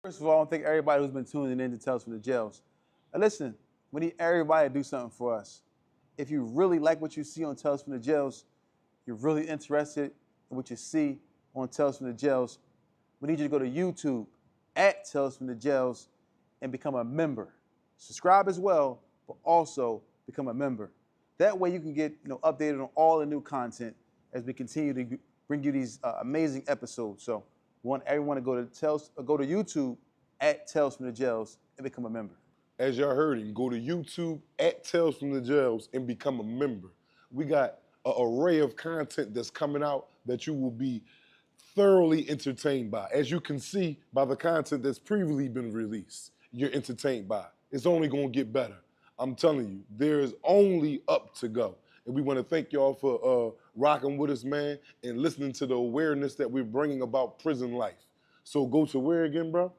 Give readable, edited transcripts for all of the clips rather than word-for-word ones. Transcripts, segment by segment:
First of all, I want to thank everybody who's been tuning in to Tales from the Jails. And listen, we need everybody to do something for us. If you really like what you see on Tales from the Jails, you're really interested in what you see on Tales from the Jails, we need you to go to YouTube at Tales from the Jails and become a member. Subscribe as well, but also become a member. That way you can get updated on all the new content as we continue to bring you these amazing episodes. So we want everyone to go to YouTube at Tales from the Jails and become a member. As y'all heard him, go to YouTube at Tales from the Jails and become a member. We got an array of content that's coming out that you will be thoroughly entertained by. As you can see by the content that's previously been released, you're entertained by. It's only gonna get better. I'm telling you, there's only up to go. And we wanna thank y'all for rocking with us, man, and listening to the awareness that we're bringing about prison life. So go to where again, bro?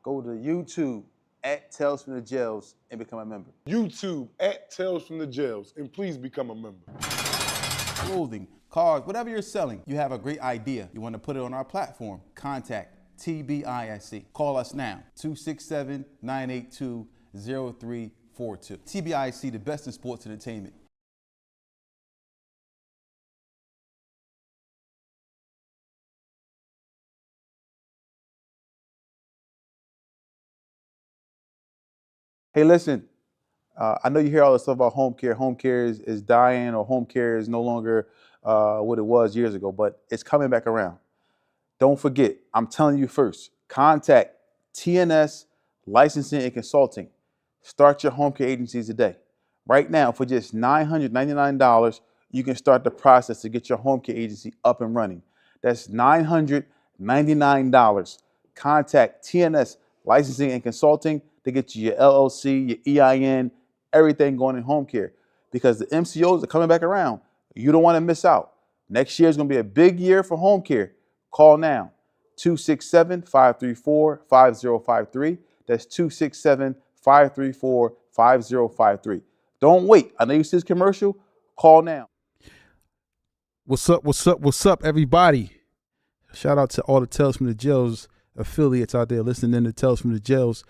Go to YouTube at Tales from the Jails and become a member. YouTube at Tales from the Jails, and please become a member. Clothing, cars, whatever you're selling, you have a great idea. You want to put it on our platform. Contact TBISC. Call us now, 267-982-0342. TBISC, the best in sports entertainment. Hey, listen, I know you hear all this stuff about home care. Home care is dying, or home care is no longer what it was years ago, but it's coming back around. Don't forget, I'm telling you first, contact TNS Licensing and Consulting. Start your home care agency today. Right now, for just $999, you can start the process to get your home care agency up and running. That's $999. Contact TNS Licensing and Consulting to get you your LLC, your EIN, everything going in home care. Because the MCOs are coming back around. You don't want to miss out. Next year is going to be a big year for home care. Call now, 267-534-5053. That's 267-534-5053. Don't wait. I know you see this commercial. Call now. What's up, everybody? Shout out to all the Tales from the Jails affiliates out there listening to Tales from the Jails.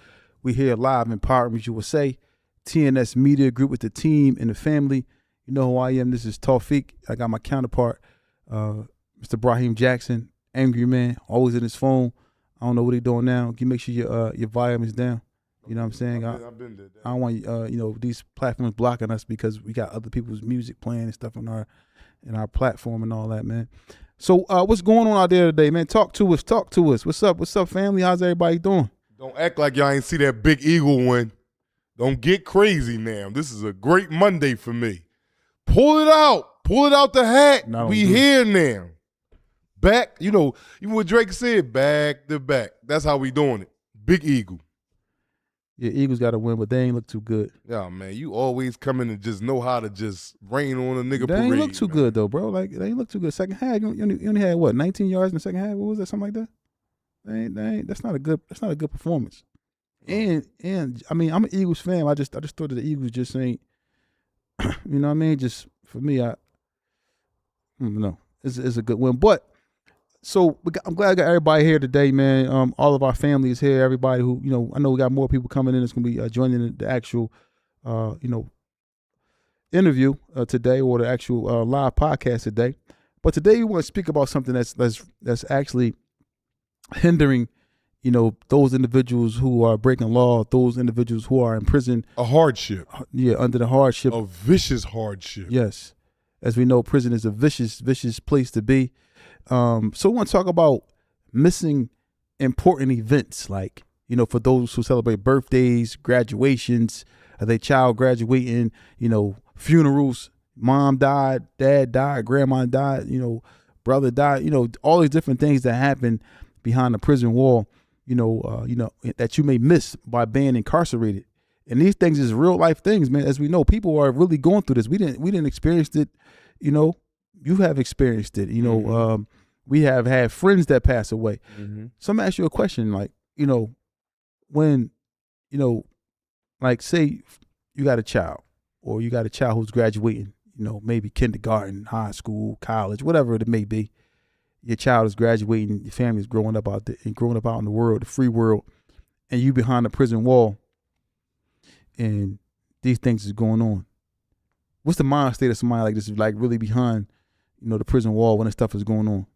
We here live in Powers USA, TNS Media Group with the team and the family. You know who I am. This is Tawfiq. I got my counterpart, Mr. Brahim Jackson, angry man, always in his phone. I don't know what he's doing now. Can you make sure your volume is down? You know what I'm saying? I've been there. I don't want these platforms blocking us because we got other people's music playing and stuff on our platform and all that, man. So what's going on out there today, man? Talk to us. What's up, family? How's everybody doing? Don't act like y'all ain't see that Big Eagle win. Don't get crazy now. This is a great Monday for me. Pull it out. Pull it out the hat. No, we here now. Back, even what Drake said, back to back. That's how we doing it. Big Eagle. Yeah, Eagles got to win, but they ain't look too good. Yeah, man, you always come in and just know how to just rain on a nigga They parade. ain't look too good, though, bro. Like, they ain't look too good. Second half, you only had, 19 yards in the second half? What was that, something like that? That's not a good performance. And I mean, I'm an Eagles fan. I just thought that the Eagles just ain't, you know what I mean? Just for me, I don't know. It's a good win. But so I'm glad I got everybody here today, man. All of our family is here. Everybody who, I know we got more people coming in. It's gonna be joining the actual, interview today, or the actual live podcast today. But today we want to speak about something that's actually hindering, those individuals who are breaking law, those individuals who are in prison. A hardship. Yeah, under the hardship. A vicious hardship. Yes. As we know, prison is a vicious place to be. So we want to talk about missing important events, like, for those who celebrate birthdays, graduations, their child graduating, funerals, mom died, dad died, grandma died, brother died, all these different things that happen behind the prison wall, that you may miss by being incarcerated. And these things is real life things, man. As we know, people are really going through this. We didn't experience it, you have experienced it, Mm-hmm. We have had friends that pass away. Mm-hmm. So I'm gonna ask you a question, like, when, like, say you got a child, or you got a child who's graduating, maybe kindergarten, high school, college, whatever it may be. Your child is graduating, your family is growing up out in the world, the free world. and you behind the prison wall, and these things is going on. What's the mind state of somebody like this, like really behind, the prison wall when this stuff is going on?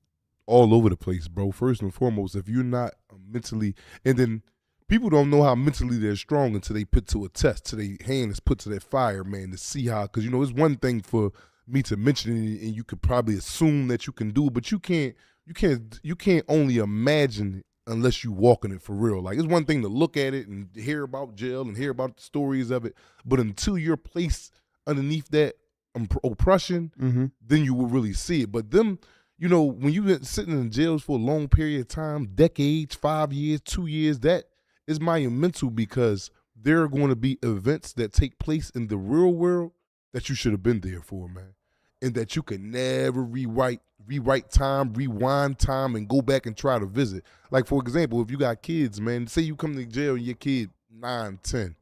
All over the place, bro. First and foremost, if you're not mentally, and then people don't know how mentally they're strong until they put to a test, till their hand is put to that fire, man, to see how, because, it's one thing for me to mention it and you could probably assume that you can do it, but you can't only imagine it unless you walk in it for real. Like, it's one thing to look at it and hear about jail and hear about the stories of it, but until you're placed underneath that oppression, then you will really see it. But them, when you've been sitting in jails for a long period of time, decades, 5 years, 2 years, that is monumental, because there are going to be events that take place in the real world that you should have been there for, man. And that you can never rewrite time, rewind time, and go back and try to visit. Like, for example, if you got kids, man, say you come to jail and your kid 9, 10.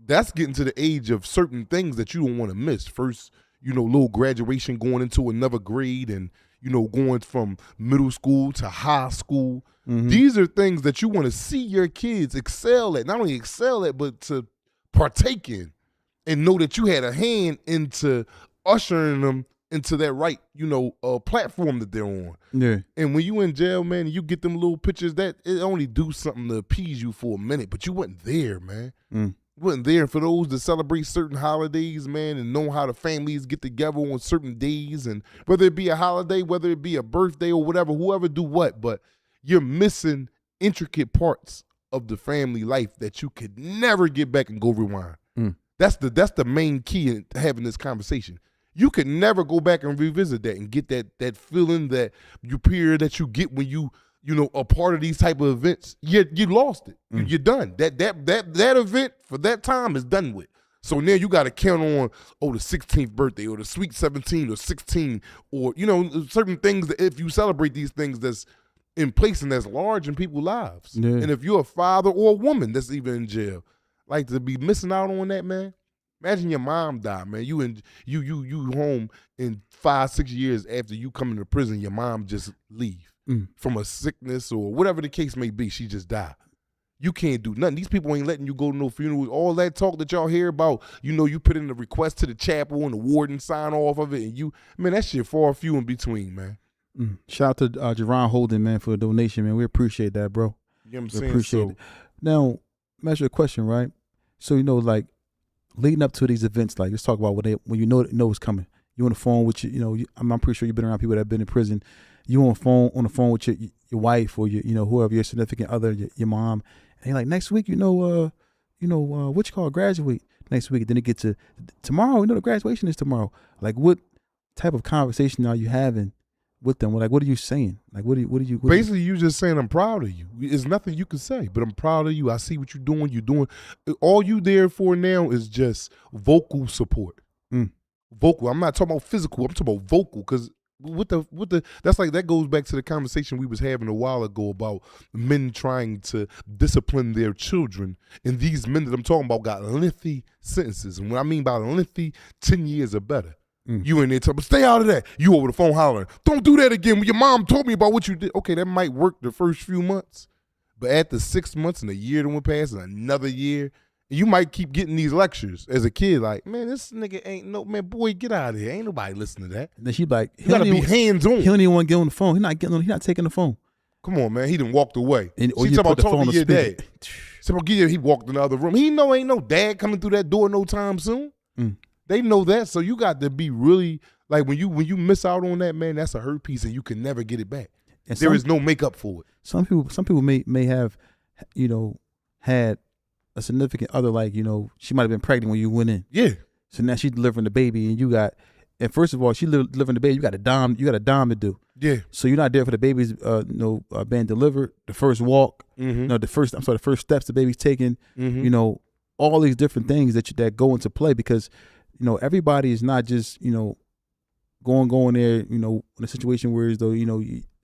That's getting to the age of certain things that you don't want to miss. First, little graduation, going into another grade, and, going from middle school to high school. These are things that you want to see your kids excel at. Not only excel at, but to partake in, and know that you had a hand into ushering them into that right, platform that they're on. Yeah. And when you in jail, man, you get them little pictures, that it only do something to appease you for a minute, but you wasn't there, man. You wasn't there. For those that celebrate certain holidays, man, and know how the families get together on certain days, and whether it be a holiday, whether it be a birthday or whatever, whoever do what, but you're missing intricate parts of the family life that you could never get back and go rewind. That's the main key in having this conversation. You could never go back and revisit that and get that feeling that you get when you a part of these type of events. You lost it. You're done. That event for that time is done with. So now you got to count on the 16th birthday or the sweet 17 or 16, or certain things that if you celebrate these things that's in place and that's large in people's lives. Yeah. And if you're a father or a woman that's even in jail, like, to be missing out on that, man. Imagine your mom died, man. You home in 5-6 years after you come into prison, your mom just leave from a sickness or whatever the case may be. She just died. You can't do nothing. These people ain't letting you go to no funerals. All that talk that y'all hear about, you put in the request to the chapel and the warden sign off of it, and that shit far few in between, man. Shout out to Jerron Holden, man, for the donation, man. We appreciate that, bro. You know what I'm saying? Appreciate it. Now, I'm asking you a question, right? So, like, leading up to these events, like, let's talk about when you know it's coming. You on the phone with I'm pretty sure you've been around people that have been in prison. You on the phone with your wife or your whoever, your significant other, your mom, and you're like, next week, what you call graduate next week. Then it gets to tomorrow. The graduation is tomorrow. Like, what type of conversation are you having with them? Like, what are you saying? Like, what are you? Basically, you just saying, I'm proud of you. There's nothing you can say, but I'm proud of you. I see what you're doing. You're doing. All you there for now is just vocal support. Vocal. I'm not talking about physical. I'm talking about vocal, because that goes back to the conversation we was having a while ago about men trying to discipline their children. And these men that I'm talking about got lengthy sentences. And what I mean by lengthy, 10 years or better. You in there talking, stay out of that. You over the phone hollering, don't do that again. Your mom told me about what you did. Okay, that might work the first few months. But after 6 months and a year that went past and another year, you might keep getting these lectures as a kid, like, man, this nigga ain't man, boy, get out of here. Ain't nobody listening to that. And then she like, you gotta be hands on. He don't even want to get on the phone. He's not taking the phone. Come on, man. He done walked away. And, she talking about talking to your dad. He walked in the other room. He know ain't no dad coming through that door no time soon. They know that. So you got to be really, like, when you miss out on that, man, that's a hurt piece and you can never get it back. And there is no makeup for it. Some people may have, had a significant other, like, she might have been pregnant when you went in. Yeah. So now she's delivering the baby, and first of all, she delivering the baby. You got a dime to do. Yeah. So you're not there for the baby's being delivered, the first walk, the first steps the baby's taking. All these different things that go into play, because everybody is not just going there in a situation where as though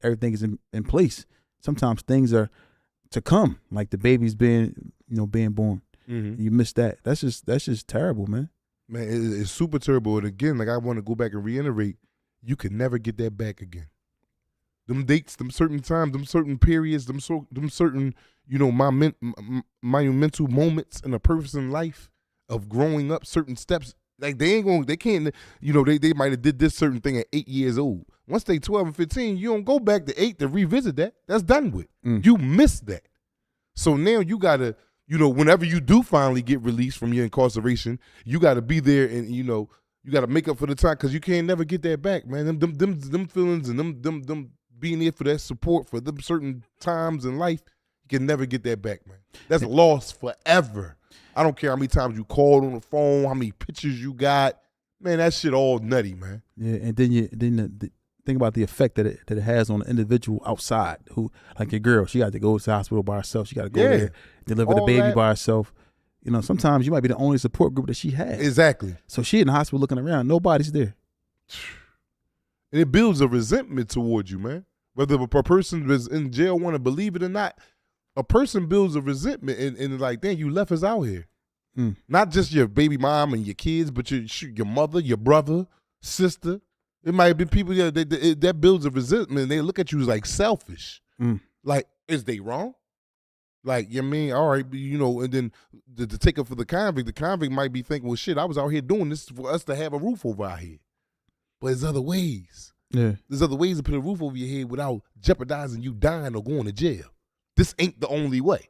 everything is in place. Sometimes things are to come, like the baby's being born. You miss that. That's just terrible, man. Man, it's super terrible. And again, like, I want to go back and reiterate, you can never get that back again. them dates, them certain times, them certain periods, them certain, monumental moments in a person's life of growing up, certain steps. Like they can't, they might have did this certain thing at 8 years old. Once they 12 and 15, you don't go back to 8 to revisit that. That's done with. You missed that. So now you gotta, whenever you do finally get released from your incarceration, you gotta be there and you gotta make up for the time because you can't never get that back, man. Them feelings and them being there for that support for them certain times in life, you can never get that back, man. That's lost forever. I don't care how many times you called on the phone, how many pictures you got, man. That shit all nutty, man. Yeah, and then think about the effect that it has on the individual outside. Who, like your girl, she got to go to the hospital by herself. She got to go there, deliver the baby by herself. Sometimes you might be the only support group that she has. Exactly. So she in the hospital looking around, nobody's there. And it builds a resentment towards you, man. Whether a person is in jail want to believe it or not, a person builds a resentment and like, dang, you left us out here. Not just your baby mom and your kids, but your mother, your brother, sister. It might have been people that builds a resentment. They look at you as like selfish. Like, is they wrong? Like, you mean, all right, and then to take it for the convict might be thinking, well, shit, I was out here doing this for us to have a roof over our head. But there's other ways. Yeah. There's other ways to put a roof over your head without jeopardizing you dying or going to jail. This ain't the only way.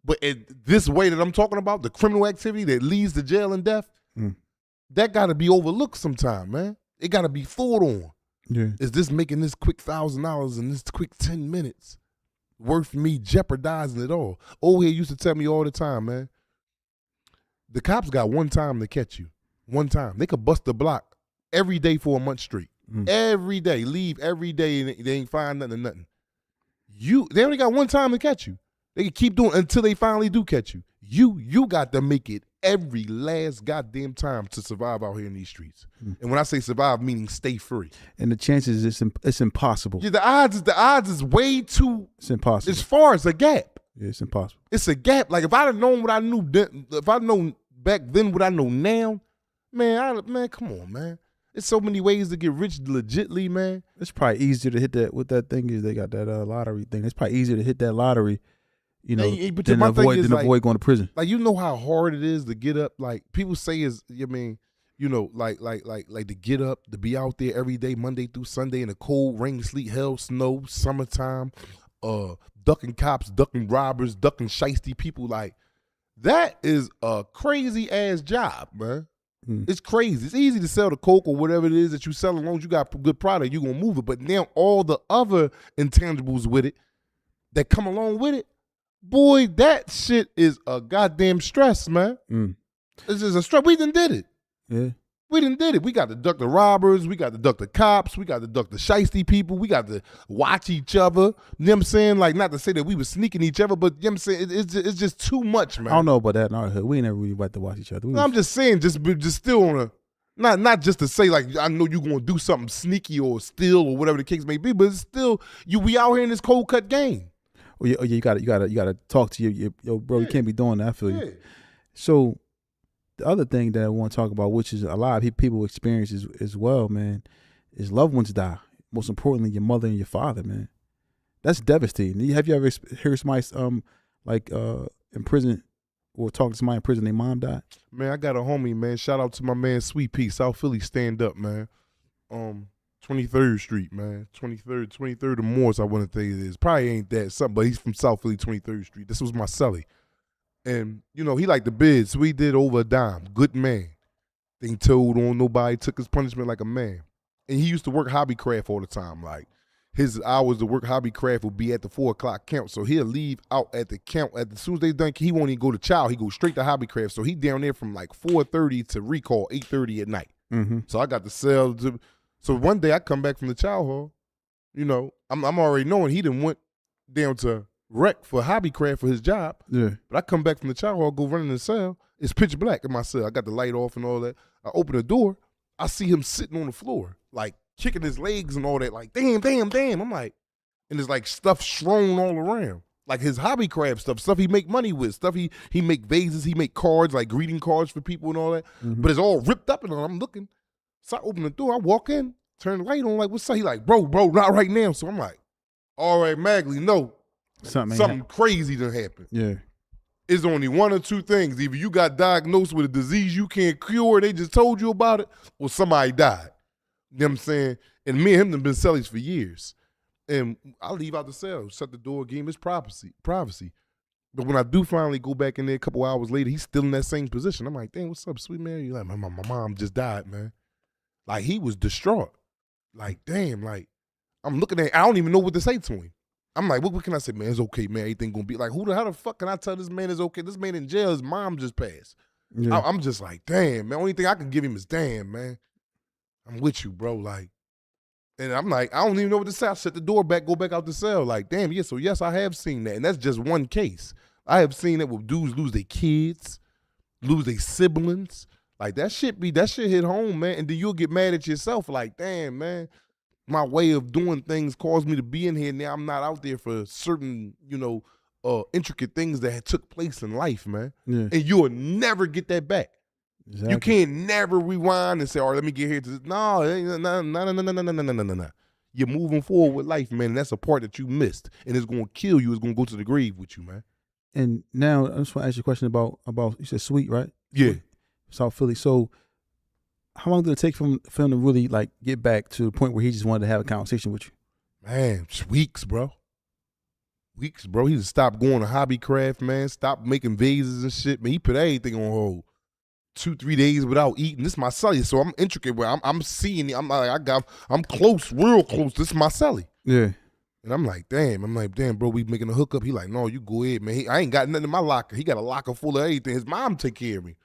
But this way that I'm talking about, the criminal activity that leads to jail and death, that got to be overlooked sometime, man. It got to be thought on. Yeah. Is this making this quick $1,000 in this quick 10 minutes worth me jeopardizing it all? Old head used to tell me all the time, man, the cops got one time to catch you. One time. They could bust the block every day for a month straight. Every day. Leave every day and they ain't find nothing. They only got one time to catch you. They can keep doing it until they finally do catch you. You got to make it every last goddamn time to survive out here in these streets. And when I say survive, meaning stay free. And the chances, it's impossible. Yeah, the odds is way too. It's impossible. As far as a gap. Yeah, it's impossible. It's a gap. Like if I'd have known what I knew then, if I'd known back then what I know now, man, come on, man. There's so many ways to get rich legitly, man. It's probably easier to hit that. What that thing is, they got that lottery thing. It's probably easier to hit that lottery, than avoid going to prison. Like, you know how hard it is to get up. Like people say is, like to get up, to be out there every day, Monday through Sunday in the cold, rain, sleet, hell, snow, summertime, ducking cops, ducking robbers, ducking shiesty people. Like that is a crazy ass job, man. It's crazy. It's easy to sell the coke or whatever it is that you sell. As long as you got a good product, you're going to move it. But now all the other intangibles with it that come along with it, boy, that shit is a goddamn stress, man. It's just a stress. We done did it. Yeah. We done did it. We got to duck the robbers. We got to duck the cops. We got to duck the shiesty people. We got to watch each other. You know what I'm saying? Like, not to say that we were sneaking each other, but you know what I'm saying? It's just too much, man. I don't know about that in our hood. We ain't never really about to watch each other. I'm just saying, just still on a, not just to say like I know you gonna do something sneaky or steal or whatever the case may be, but it's still we out here in this cold cut game. You gotta talk to your bro. You can't be doing that. I feel you. So the other thing that I want to talk about, which is a lot of people experience as well, man, is loved ones die. Most importantly, your mother and your father, man. That's devastating. Have you ever heard somebody in prison or talk to somebody in prison, their mom died? Man, I got a homie, man. Shout out to my man Sweet Pea, South Philly, stand up, man. 23rd Street, man. 23rd of Morse, I want to think it is. Probably ain't that something, but he's from South Philly, 23rd Street. This was my celly. And, he liked the bid, so he did over a dime. Good man. Ain't told on nobody, took his punishment like a man. And he used to work hobbycraft all the time. Like, his hours to work hobbycraft would be at the 4 o'clock count. So he'll leave out at the count. As soon as they done, he won't even go to chow. He goes straight to hobbycraft. So he down there from like 4:30 to recall, 8:30 at night. So I got to sell. So one day I come back from the chow hall. I'm already knowing he done went down to rec for hobbycraft for his job. Yeah. But I come back from the chow hall, go run in the cell. It's pitch black in my cell. I got the light off and all that. I open the door. I see him sitting on the floor, like kicking his legs and all that. Like, damn. I'm like, and there's like stuff strewn all around. Like his hobbycraft stuff he make money with, stuff he make vases, he make cards, like greeting cards for people and all that. But it's all ripped up and all. I'm looking. So I open the door, I walk in, turn the light on, like, what's up? He like, bro, not right now. So I'm like, all right, Magley, no, Something something crazy done happened. Yeah. It's only one or two things. Either you got diagnosed with a disease you can't cure, they just told you about it, or somebody died. You know what I'm saying? And me and him have been cellies for years. And I leave out the cell, shut the door, give him his privacy. But when I do finally go back in there a couple hours later, he's still in that same position. I'm like, damn, what's up, sweet man? You're like, my mom just died, man. Like, he was distraught. Like, damn, like, I'm looking at, I don't even know what to say to him. I'm like, what can I say, man? It's okay, man. Everything gonna be like, how the fuck can I tell this man it's okay? This man in jail, his mom just passed. Yeah. I'm just like, damn, man. Only thing I can give him is damn, man. I'm with you, bro. Like, and I'm like, I don't even know what to say. I shut the door back, go back out the cell. Like, damn, yeah, so yes, I have seen that. And that's just one case. I have seen that with dudes lose their kids, lose their siblings. Like, that shit hit home, man. And then you'll get mad at yourself, like, damn, man. My way of doing things caused me to be in here. Now I'm not out there for certain, intricate things that had took place in life, man. Yeah. And you'll never get that back. Exactly. You can't never rewind and say, all right, let me get here to this. No. You're moving forward with life, man. And that's a part that you missed. And it's going to kill you. It's going to go to the grave with you, man. And now I just want to ask you a question about you said Sweet, right? Yeah. South Philly. So how long did it take for him to really like get back to the point where he just wanted to have a conversation with you? Man, weeks, bro. Weeks, bro. He just stopped going to Hobbycraft, man. Stopped making vases and shit. Man, he put everything on hold. 2-3 days without eating. This is my celly, so I'm intricate where I'm seeing it. I'm close, real close. This is my celly. Yeah. And I'm like, damn, bro, we making a hookup. He like, no, you go ahead, man. I ain't got nothing in my locker. He got a locker full of everything. His mom take care of me.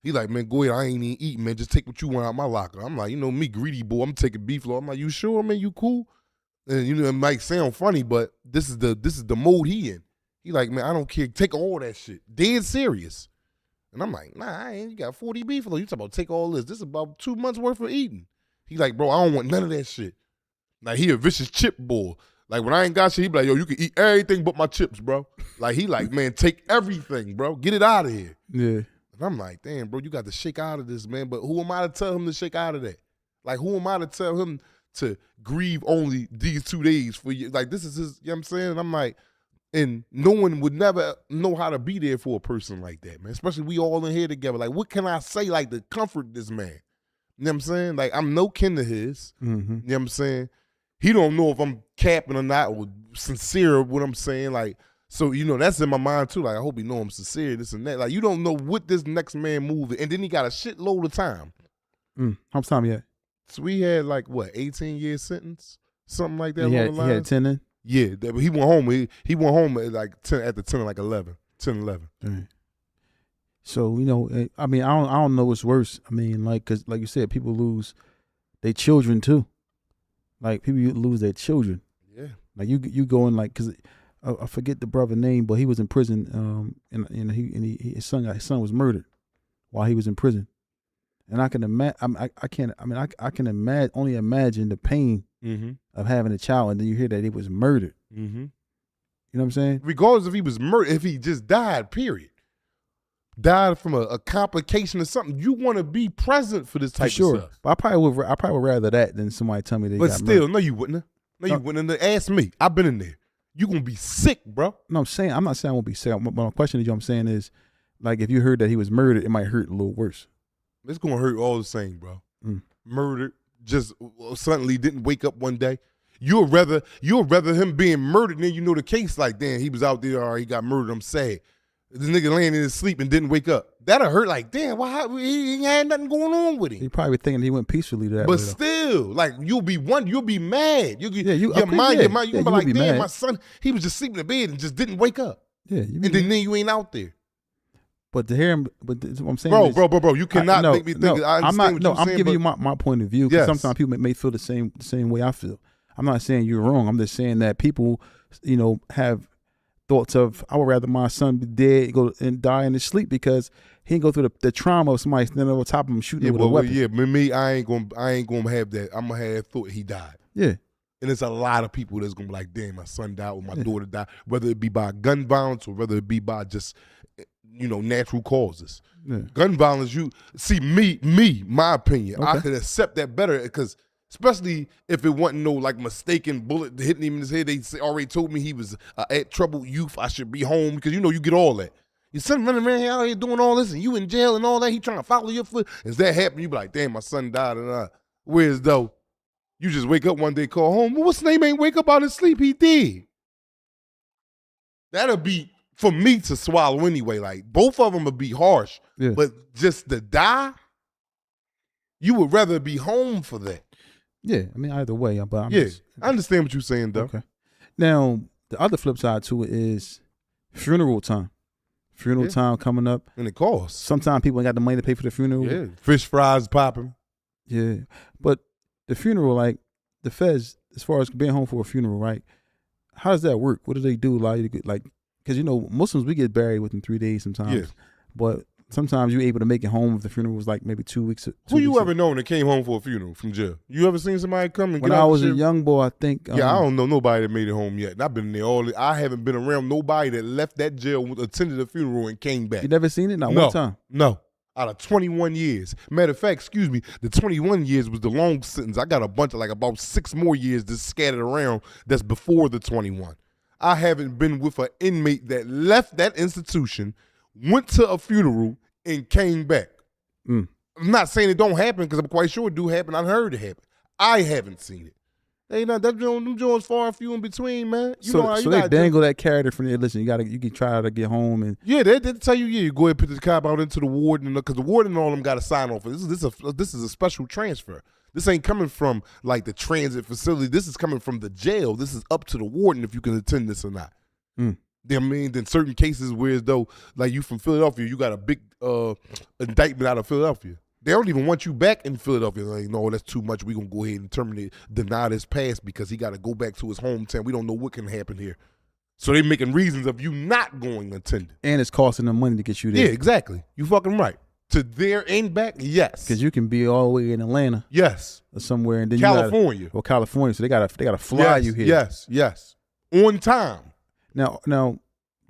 He like, man, go ahead. I ain't even eating, man. Just take what you want out of my locker. I'm like, me, greedy boy. I'm taking beef low. I'm like, you sure, man? You cool? And it might sound funny, but this is the mode he in. He like, man, I don't care. Take all that shit. Dead serious. And I'm like, nah, I ain't. You got 40 beef low. You talking about take all this? This is about 2 months worth of eating. He like, bro, I don't want none of that shit. Like, he a vicious chip boy. Like, when I ain't got shit, he be like, yo, you can eat everything but my chips, bro. Like, he like, man, take everything, bro. Get it out of here. Yeah. And I'm like, damn, bro, you got to shake out of this, man. But who am I to tell him to shake out of that? Like, who am I to tell him to grieve only these 2 days for you? Like, this is his, you know what I'm saying? And I'm like, and no one would never know how to be there for a person like that, man. Especially we all in here together. Like, what can I say, like, to comfort this man? You know what I'm saying? Like, I'm no kin to his. Mm-hmm. You know what I'm saying? He don't know if I'm capping or not or sincere with what I'm saying. Like, so, that's in my mind too. Like, I hope he know I'm sincere, this and that. Like, you don't know what this next man move is. And then he got a shitload of time. How much time he had? So we had like, 18-year sentence? Something like that. He along the had lines? 10 in? Yeah, he went home. He went home at like 10, at the 10, like 11. 10, 11. Right. So, I mean, I don't know what's worse. I mean, like, because like you said, people lose their children too. Like, people lose their children. Yeah. Like, you go in, like, because I forget the brother name, but he was in prison, and his son was murdered while he was in prison. And I can imagine, I can only imagine the pain of having a child, and then you hear that he was murdered. Mm-hmm. You know what I'm saying? Regardless if he was murdered, if he just died, period. Died from a complication or something, you want to be present for this type For sure. of stuff. But I probably would rather that than somebody tell me they But got still, murdered. no, you wouldn't have. No, you wouldn't have. Ask me. I've been in there. You going to be sick, bro. No, I'm not saying I won't be sick. My question is, I'm saying is, like, if you heard that he was murdered, it might hurt a little worse. It's going to hurt all the same, bro. Mm. Murdered, just suddenly didn't wake up one day. You'll rather him being murdered than the case. Like, damn, he was out there or he got murdered. I'm sad. This nigga laying in his sleep and didn't wake up. That'll hurt. Like, damn, why he ain't had nothing going on with him. He probably thinking he went peacefully to that. But way, though. still, like, you'll be mad. Your mind, you be like, be damn, mad. my son, he was just sleeping in bed and just didn't wake up. Yeah, And then you ain't out there. But to hear him, what I'm saying, Bro, you cannot make me think. I understand what you're I'm saying, giving but you my point of view. Because Yes. sometimes people may feel the same way I feel. I'm not saying you're wrong. I'm just saying that people, have thoughts of, I would rather my son be dead, go and die in his sleep because he didn't go through the trauma of somebody standing over top of him shooting him with a weapon. yeah, me, I ain't gonna have that. I'm gonna have thought he died. Yeah. And there's a lot of people that's gonna be like, damn, my son died or my daughter died, whether it be by gun violence or whether it be by just, natural causes. Yeah. Gun violence, my opinion, I Okay. could accept that better because Especially if it wasn't no like mistaken bullet hitting him in his head. They already told me he was at troubled youth. I should be home because you get all that. Your son running around here out here doing all this and you in jail and all that. He trying to follow your foot. As that happen, you be like, damn, my son died. And whereas though, you just wake up one day, call home. Well, what's his name ain't wake up out of his sleep? He did. That'll be for me to swallow anyway. Like both of them would be harsh, but just to die, you would rather be home for that. Yeah, I mean either way, but I understand what you're saying, though. Okay. Now the other flip side to it is funeral time. Funeral time coming up, and it costs. Sometimes people ain't got the money to pay for the funeral. Yeah, fish fries popping. Yeah, but the funeral, like the feds, as far as being home for a funeral, right? How does that work? What do they do? Allow you to get because Muslims we get buried within 3 days sometimes, but sometimes you're able to make it home if the funeral was like maybe 2 weeks. Who you ever known that came home for a funeral from jail? You ever seen somebody come and when get out I was the a jail? young boy, I think. I don't know nobody that made it home yet. And I've been there I haven't been around nobody that left that jail, attended a funeral, and came back. You never seen it? Not one time. No. Out of 21 years. Matter of fact, the 21 years was the long sentence. I got a bunch of about 6 more years just scattered around that's before the 21. I haven't been with an inmate that left that institution, went to a funeral, and came back. I'm not saying it don't happen because I'm quite sure it do happen. I've heard it happen. I haven't seen it. Hey, now them joints far and few in between, man. So they dangle that character from there. Listen, you can try to get home and they tell you you go ahead and put the cop out into the warden because the warden and all them got to sign off. This is a special transfer. This ain't coming from like the transit facility. This is coming from the jail. This is up to the warden if you can attend this or not. I mean, in certain cases, whereas though, like you from Philadelphia, you got a big indictment out of Philadelphia. They don't even want you back in Philadelphia. Like, no, that's too much. We're going to go ahead and deny this pass because he got to go back to his hometown. We don't know what can happen here. So they making reasons of you not going to attend it. And it's costing them money to get you there. Yeah, exactly. You fucking right. To there and back, yes. Because you can be all the way in Atlanta. Yes. Or somewhere. And then California. California. So they gotta fly you here. Yes. On time. Now,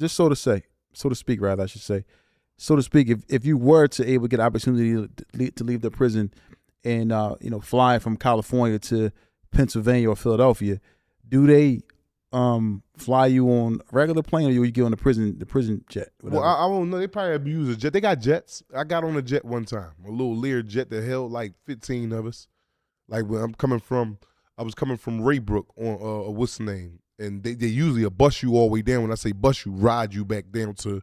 just so to speak, I should say, so to speak, if you were to able to get an opportunity to leave the prison and fly from California to Pennsylvania or Philadelphia, do they fly you on a regular plane or you get on the prison jet? Whatever? Well, I don't know. They probably abuse a jet. They got jets. I got on a jet one time, a little Lear jet that held like 15 of us. Like when I was coming from Raybrook on what's the name? And they usually bus you all the way down. When I say bus you, ride you back down to,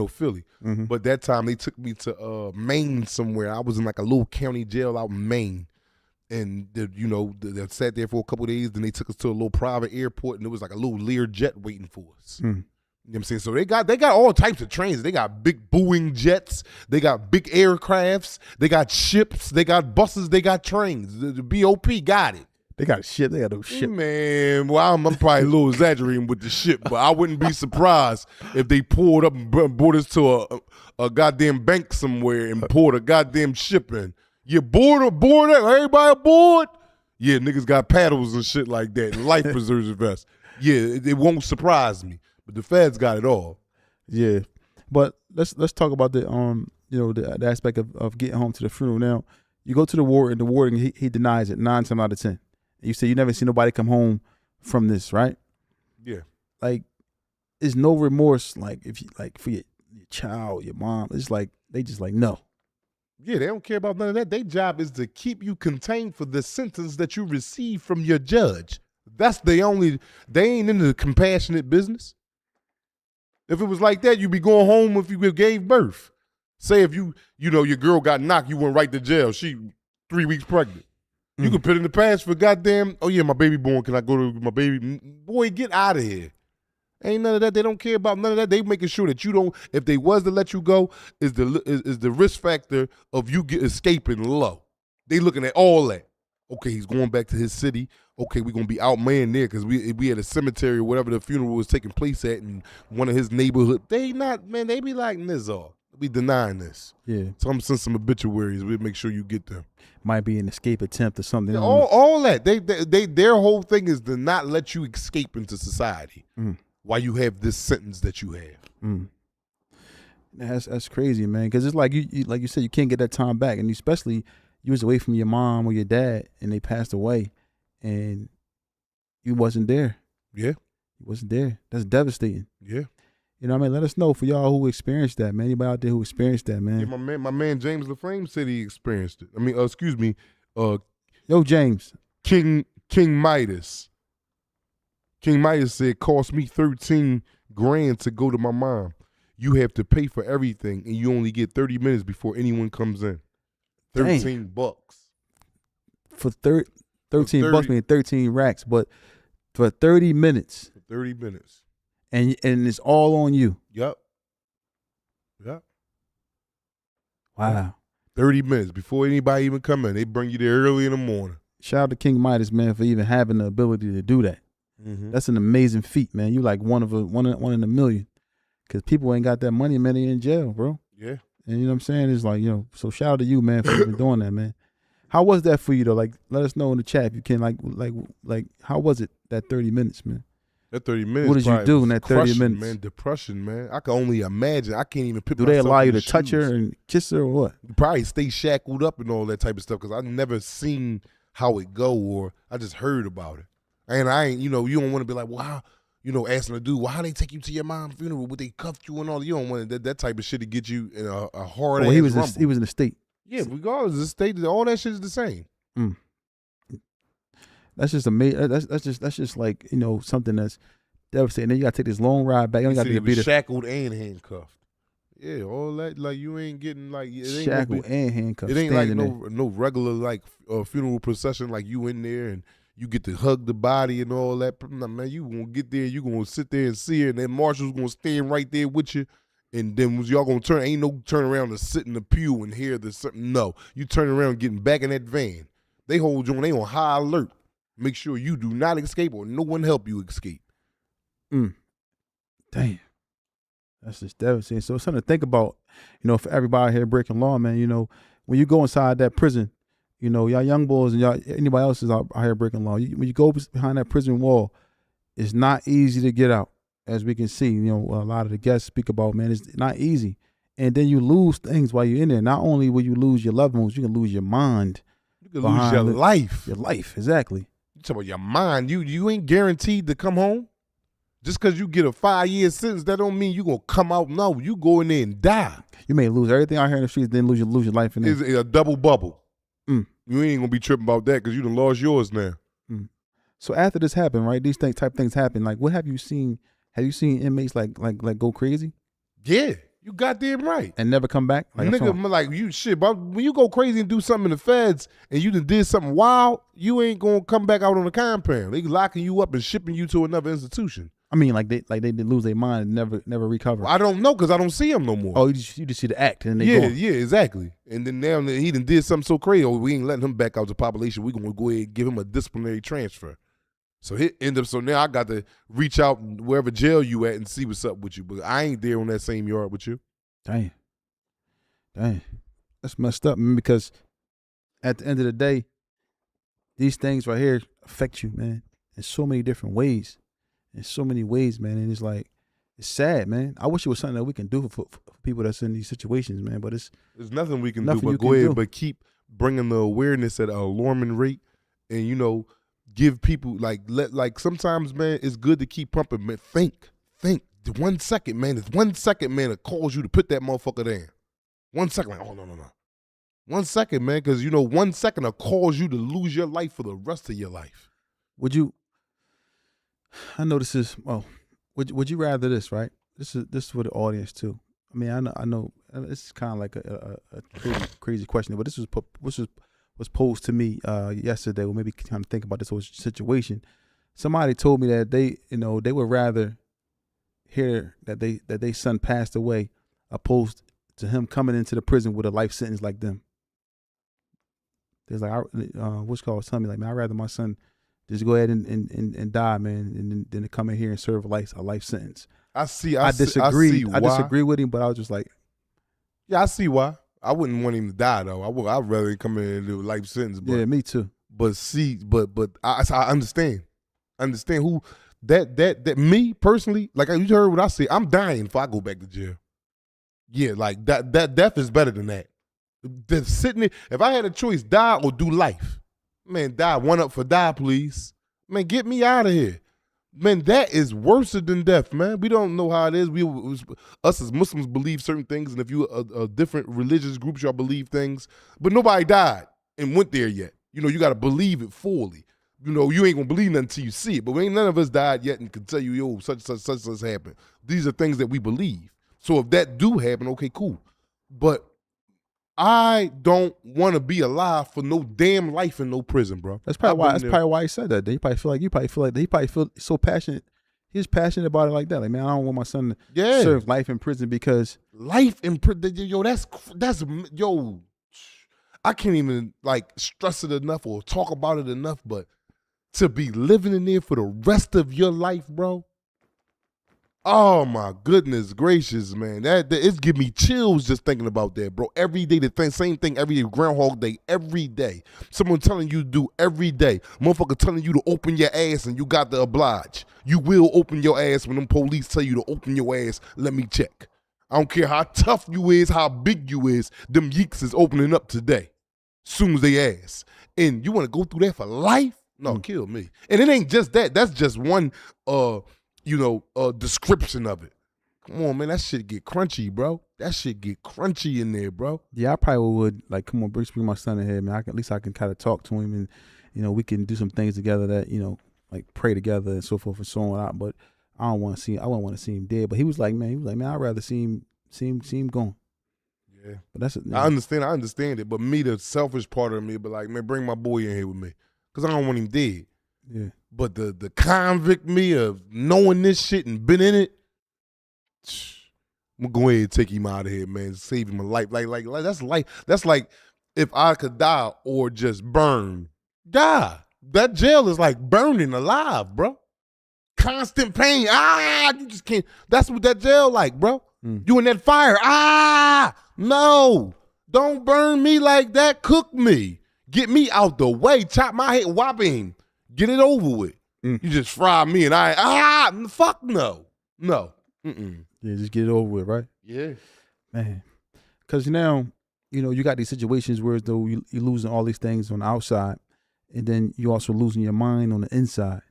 Philly. Mm-hmm. But that time they took me to Maine somewhere. I was in like a little county jail out in Maine. And, they sat there for a couple of days. Then they took us to a little private airport. And it was like a little Lear jet waiting for us. Mm. You know what I'm saying? So they got all types of trains. They got big Boeing jets. They got big aircrafts. They got ships. They got buses. They got trains. The BOP got it. They got shit. They got no ship. Man, well, I'm probably a little exaggerating with the ship, but I wouldn't be surprised if they pulled up and brought us to a goddamn bank somewhere and poured a goddamn ship in. You bored? Everybody aboard? Yeah, niggas got paddles and shit like that, and life preserver vests. Yeah, it won't surprise me, but the feds got it all. Yeah, but let's talk about the the aspect of getting home to the funeral. Now, you go to the warden, he denies it 9 times out of 10. You say you never see nobody come home from this, right? Yeah. Like, there's no remorse, like if you for your child, your mom. It's like they just like no. Yeah, they don't care about none of that. Their job is to keep you contained for the sentence that you receive from your judge. They ain't into the compassionate business. If it was like that, you'd be going home if you gave birth. Say if your girl got knocked, you went right to jail. She 3 weeks pregnant. You could put in the past for goddamn, oh yeah, my baby born. Can I go to my baby? Boy, get out of here. Ain't none of that. They don't care about none of that. They making sure that you don't, if they was to let you go, is the risk factor of you escaping low. They looking at all that. Okay, he's going back to his city. Okay, we're going to be outmanned there because we at a cemetery or whatever the funeral was taking place at in one of his neighborhood. They be like Nizar. We denying this. Yeah. So I'm sending some obituaries. We'll make sure you get them. Might be an escape attempt or something. All that. Their whole thing is to not let you escape into society while you have this sentence that you have. That's crazy, man. Because it's like you said, you can't get that time back, and especially you was away from your mom or your dad and they passed away and you wasn't there. Yeah. You wasn't there. That's devastating. Yeah. You know what I mean? Let us know for y'all who experienced that, man. Anybody out there who experienced that, man. Yeah, my man James LaFlame said he experienced it. I mean, excuse me, Yo, James. King Midas. King Midas said, cost me 13 grand to go to my mom. You have to pay for everything, and you only get 30 minutes before anyone comes in. 13 bucks. For 13 30 bucks, meaning 13 racks, but for 30 minutes. For 30 minutes. And it's all on you. Yep. Wow. 30 minutes before anybody even come in. They bring you there early in the morning. Shout out to King Midas, man, for even having the ability to do that. Mm-hmm. That's an amazing feat, man. You like one in a million. Because people ain't got that money, man. They in jail, bro. Yeah. And you know what I'm saying? It's like, so shout out to you, man, for even doing that, man. How was that for you, though? Like, let us know in the chat if you can, like, how was it, that 30 minutes, man? That 30 minutes. What did you probably do was in that 30 crushing, minutes? Man, depression, man. I can only imagine. I can't even put Do they myself allow in you the to touch her shoes. and kiss her or what? You probably stay shackled up and all that type of stuff because I've never seen how it go or I just heard about it. And I ain't, you don't want to be like, well, how, asking a dude, well, how they take you to your mom's funeral? Would they cuff you and all? You don't want that type of shit to get you in a hard ass Well, he was rumble. he was in the state. Yeah, regardless of the state, all that shit is the same. That's just amazing. That's just like something that's devastating. Then you gotta take this long ride back. You only got He to said he be was the shackled and handcuffed. Yeah, all that like you ain't getting like it ain't gonna shackled be- and handcuffed. It ain't like standing no regular like funeral procession like you in there and you get to hug the body and all that. Nah, man, you gonna get there, you gonna sit there and see her, and then Marshall's gonna stand right there with you. And then was y'all gonna turn? Ain't no turn around to sit in the pew and hear the something. No, you turn around getting back in that van. They hold you on. They on high alert. Make sure you do not escape or no one help you escape. Damn. That's just devastating. So it's something to think about, for everybody here breaking law, man. When you go inside that prison, y'all young boys and y'all anybody else is out here breaking law. When you go behind that prison wall, it's not easy to get out. As we can see, a lot of the guests speak about, man, it's not easy. And then you lose things while you're in there. Not only will you lose your loved ones, you can lose your mind. You can lose your life. Your life, exactly. You talk about your mind. You ain't guaranteed to come home. Just because you get a 5-year sentence, that don't mean you gonna come out. No, you go in there and die. You may lose everything out here in the streets, then lose your life in there. It's a double bubble. You ain't gonna be tripping about that because you done lost yours now. So after this happened, right? These type things happen. Like, what have you seen? Have you seen inmates like go crazy Yeah, you goddamn right. and never come back? Like, I'm talking- Nigga, like you shit, but when you go crazy and do something in the feds and you done did something wild, you ain't gonna come back out on the compound. They locking you up and shipping you to another institution. I mean, like they did lose their mind and never recover. I don't know because I don't see them no more. Oh, you just see the act and they yeah, gone. yeah, exactly. And then now that he done did something so crazy, we ain't letting him back out to population. We gonna go ahead and give him a disciplinary transfer. So he end up. So now I got to reach out wherever jail you at and see what's up with you. But I ain't there on that same yard with you. Damn, that's messed up, man. Because at the end of the day, these things right here affect you, man, in so many different ways. In so many ways, man. And it's like, it's sad, man. I wish it was something that we can do for people that's in these situations, man. But There's nothing we can Nothing do but you go can ahead, do. but keep bringing the awareness at an alarming rate, and give people like sometimes, man, it's good to keep pumping. Man, think. The 1 second, man. It's 1 second, man. It calls you to put that motherfucker down. 1 second, like, oh no. 1 second, man, because 1 second will cause you to lose your life for the rest of your life. would you? I know this is. Oh, would you rather this, right? This is for the audience too. I mean, I know this is kind of like a crazy question, but this was posed to me yesterday. Or maybe trying to think about this whole situation. Somebody told me that they would rather hear that they son passed away, opposed to him coming into the prison with a life sentence like them. There's like, what's called telling me like, man, I'd rather my son just go ahead and die, man, and then to come in here and serve a life sentence. I disagree. why. I disagree with him, but I was just like, Yeah, I see why. I wouldn't want him to die though. I'd rather him come in and do a life sentence. But yeah, me too. But I understand. Understand who that me personally, like you heard what I said, I'm dying if I go back to jail. Yeah, like that death is better than that. They're sitting there. If I had a choice, die or do life, man, die. One up for die, please. Man, get me out of here. Man, that is worse than death, man. We don't know how it is. Us as Muslims believe certain things, and if you are different religious groups, y'all believe things. But nobody died and went there yet. You know, you got to believe it fully. You know, you ain't gonna believe nothing until you see it. But ain't none of us died yet and can tell you, yo, such happened. These are things that we believe. So if that do happen, okay, cool. But I don't want to be alive for no damn life in no prison, bro. That's probably why he said that. He probably feel so passionate. He's passionate about it like that. Like, man, I don't want my son to serve life in prison because life in prison. Yo, that's yo. I can't even like stress it enough or talk about it enough. But to be living in there for the rest of your life, bro. Oh my goodness gracious, man! That it's give me chills just thinking about that, bro. Every day same thing every day, Groundhog Day, every day. Someone telling you to do every day. Motherfucker telling you to open your ass and you got to oblige. You will open your ass when them police tell you to open your ass. Let me check. I don't care how tough you is, how big you is. Them yeeks is opening up today, soon as they ask. And you want to go through that for life? No, kill me. And it ain't just that. That's just one. Description of it. Come on, man, that shit get crunchy, bro. That shit get crunchy in there, bro. Yeah, I probably would like, come on, bring my son in here, man. At least I can kind of talk to him, and we can do some things together that like pray together and so forth and so on. But I wouldn't want to see him dead. But he was like, man, I'd rather see him gone. Yeah, but that's I understand it. But me, the selfish part of me, but like, man, bring my boy in here with me, cause I don't want him dead. Yeah. But the convict me of knowing this shit and been in it, I'm gonna go ahead and take him out of here, man. Save him a life. Like that's life. That's like if I could die or just burn. Die. That jail is like burning alive, bro. Constant pain. You just can't. That's what that jail like, bro. You in that fire. No. Don't burn me like that. Cook me. Get me out the way. Chop my head. Whop him. Get it over with. You just fry me and fuck no. No. Mm-mm. Yeah, just get it over with, right? Yeah. Man. Because now, you got these situations where though you're losing all these things on the outside, and then you're also losing your mind on the inside.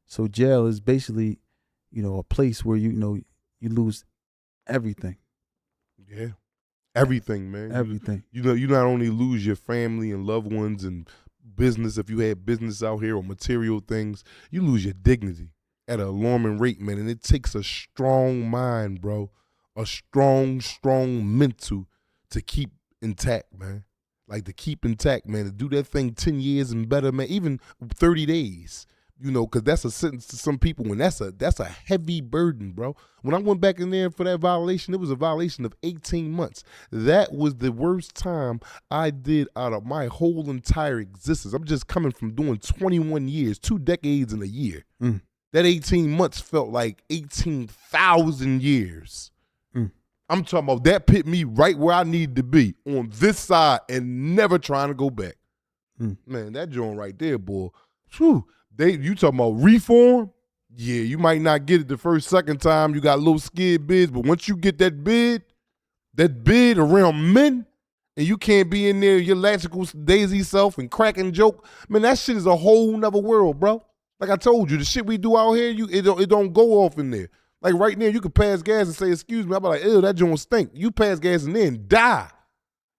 So jail is basically, a place where you lose everything. Yeah. Everything, man. Everything. You not only lose your family and loved ones and business, if you had business out here or material things, you lose your dignity at an alarming rate, man. And it takes a strong mind, bro, a strong mental to keep intact, man. Like to keep intact, man, to do that thing 10 years and better, man, even 30 days, because that's a sentence to some people, and that's a heavy burden, bro. When I went back in there for that violation, it was a violation of 18 months. That was the worst time I did out of my whole entire existence. I'm just coming from doing 21 years, 2 decades in a year. That 18 months felt like 18,000 years. I'm talking about that put me right where I needed to be, on this side and never trying to go back. Man, that joint right there, boy. Whew. You talking about reform? Yeah, you might not get it the second time. You got little skid bids, but once you get that bid around men, and you can't be in there your lagical daisy self and cracking joke, man, that shit is a whole nother world, bro. Like I told you, the shit we do out here, it don't go off in there. Like right now, you could pass gas and say, excuse me. I'll be like, ew, that joint stink. You pass gas and then die.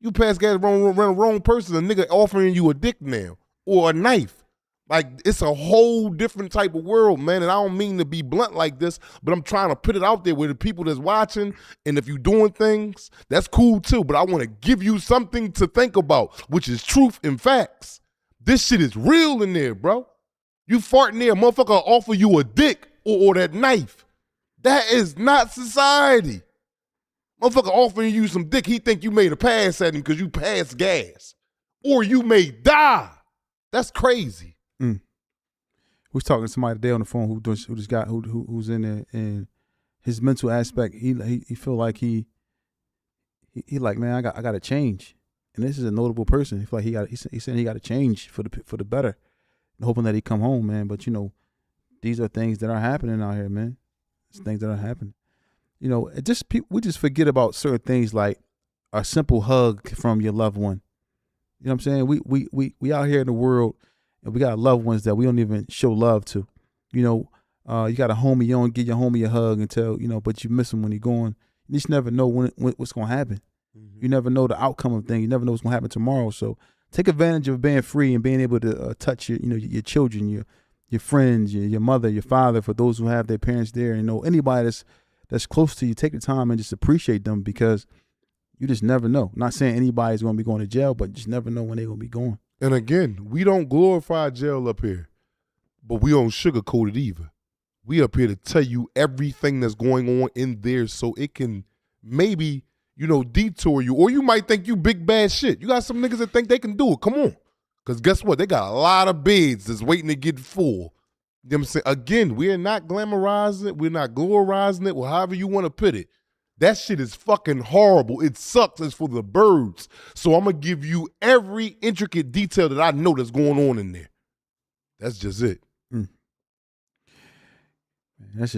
You pass gas around the wrong person, a nigga offering you a dick now or a knife. Like, it's a whole different type of world, man. And I don't mean to be blunt like this, but I'm trying to put it out there with the people that's watching. And if you're doing things, that's cool too. But I want to give you something to think about, which is truth and facts. This shit is real in there, bro. You farting there, motherfucker offer you a dick or that knife. That is not society. Motherfucker offering you some dick, he think you made a pass at him because you passed gas. Or you may die. That's crazy. We was talking to somebody today on the phone who's in there, and his mental aspect, he feel like he like, man, I got to change, and this is a notable person. He feel like he said he got to change for the better, and hoping that he come home, man. But these are things that are happening out here, man. It's things that are happening. We just forget about certain things like a simple hug from your loved one. You know what I'm saying? We out here in the world, and we got loved ones that we don't even show love to. You know, you got a homie, you don't give your homie a hug until, you know, but you miss him when he's gone. You just never know what's going to happen. You never know the outcome of things. You never know what's going to happen tomorrow. So take advantage of being free and being able to touch your, you know, your children, your friends, your mother, your father, for those who have their parents there. You know, anybody that's close to you, take the time and just appreciate them, because you just never know. Not saying anybody's going to be going to jail, but just never know when they're going to be going. And again, we don't glorify jail up here, but we don't sugarcoat it either. We up here to tell you everything that's going on in there, so it can maybe, you know, detour you. Or you might think you big bad shit. You got some niggas that think they can do it. Come on. Because guess what? They got a lot of beds that's waiting to get full. You know what I'm saying? Again, we're not glamorizing it. We're not glorizing it. Well, however you want to put it. That shit is fucking horrible. It sucks. It's for the birds. So I'm going to give you every intricate detail that I know that's going on in there. That's just it. That's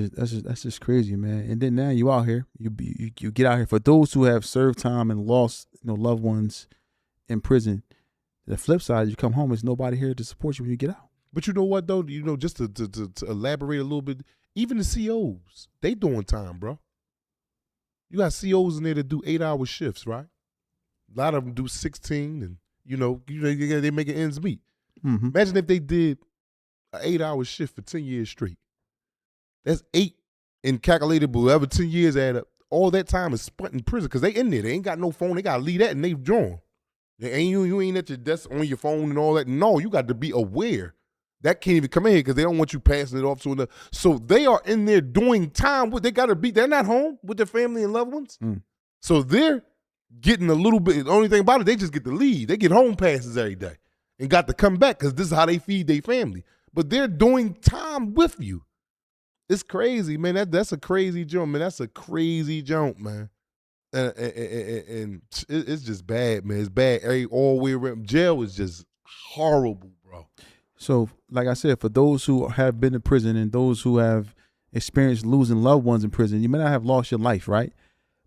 just crazy, man. And then now you out here, you get out here. For those who have served time and lost, you know, loved ones in prison, the flip side, you come home, there's nobody here to support you when you get out. But you know what, though? You know, just to elaborate a little bit, even the COs, they doing time, bro. You got COs in there that do 8-hour shifts, right? A lot of them do 16, and, you know they making ends meet. Mm-hmm. Imagine if they did an 8-hour shift for 10 years straight. That's 8 and calculated, but whatever 10 years add up, all that time is spent in prison because they in there. They ain't got no phone. They got to leave that and they drawn. You ain't at your desk on your phone and all that. No, you got to be aware. That can't even come in here because they don't want you passing it off to another. So they are in there doing time. What they got to be, they're not home with their family and loved ones. So they're getting a little bit. The only thing about it, they just get to leave. They get home passes every day and got to come back because this is how they feed their family. But they're doing time with you. It's crazy, man. That's a crazy jump, man. That's a crazy jump, man. And it's just bad, man. It's bad all the way around. Jail is just horrible, bro. So, like I said, for those who have been in prison and those who have experienced losing loved ones in prison, you may not have lost your life, right?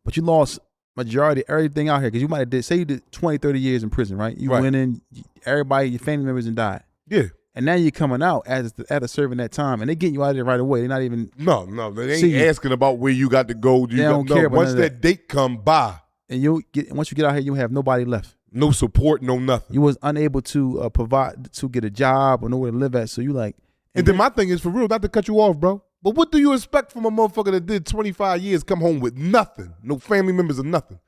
But you lost majority everything out here, because you might have say you did 20, 30 years in prison, right? You went in, everybody, your family members, and died. Yeah. And now you're coming out after serving that time, and they getting you out of there right away. They're not even no, they ain't asking about where you got to go. They don't care about once that date come by, and once you get out here, you have nobody left. No support, no nothing. You was unable to provide, to get a job or nowhere to live at. So you like, and then my thing is, for real, not to cut you off, bro, but what do you expect from a motherfucker that did 25 years, come home with nothing, no family members or nothing?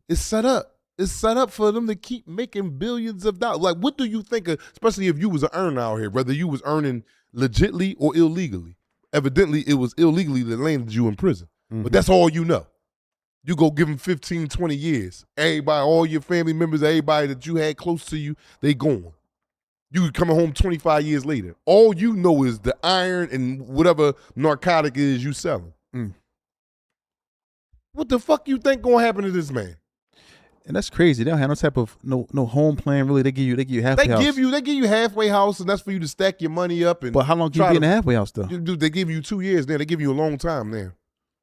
It's set up. It's set up for them to keep making billions of dollars. Like, what do you think of, especially if you was an earner out here, whether you was earning legitly or illegally? Evidently, it was illegally that landed you in prison. But that's all you know. You go give them 15, 20 years. Everybody, all your family members, everybody that you had close to you, they gone. You coming home 25 years later. All you know is the iron and whatever narcotic it is you selling. What the fuck you think gonna happen to this man? And that's crazy. They don't have no type of no home plan really. They give you halfway house. They give you halfway house, and that's for you to stack your money up. And but how long can you be in a halfway house though? They give you 2 years there. They give you a long time there.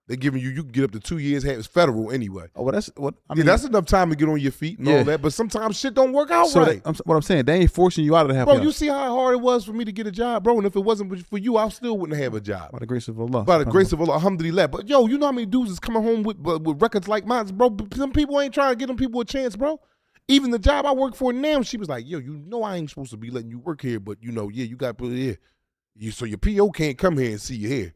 They giving you can get up to 2 years. It's federal anyway. Oh, well, that's what I mean. That's enough time to get on your feet and all that. But sometimes shit don't work out right. What I'm saying, they ain't forcing you out of the halfway house. Bro, you see how hard it was for me to get a job, bro. And if it wasn't for you, I still wouldn't have a job. By the grace of Allah. By the grace of Allah, alhamdulillah. But yo, you know how many dudes is coming home with records like mine, bro? Some people ain't trying to give them people a chance, bro. Even the job I work for now, she was like, yo, you know I ain't supposed to be letting you work here, but you know, you got to put it here. So your PO can't come here and see you here.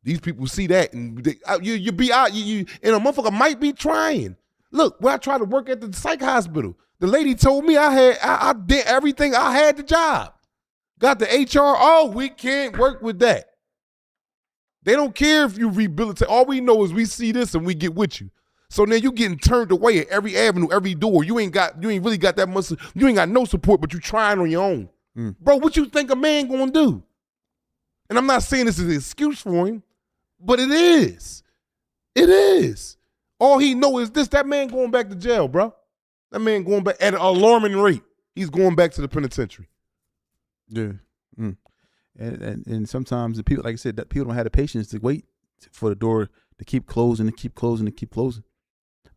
These people see that, and you be out, and a motherfucker might be trying. Look, when I tried to work at the psych hospital, the lady told me I did everything. I had the job. Got the HR, oh, we can't work with that. They don't care if you rehabilitate. All we know is we see this and we get with you. So then you getting turned away at every avenue, every door. You ain't really got that much, you ain't got no support, but you trying on your own. Bro, what you think a man gonna do? And I'm not saying this is an excuse for him, but it is. It is. All he know is this, that man going back to jail, bro. That man going back at an alarming rate. He's going back to the penitentiary. Yeah. And sometimes the people, like I said, that people don't have the patience to wait for the door to keep closing and keep closing and keep closing.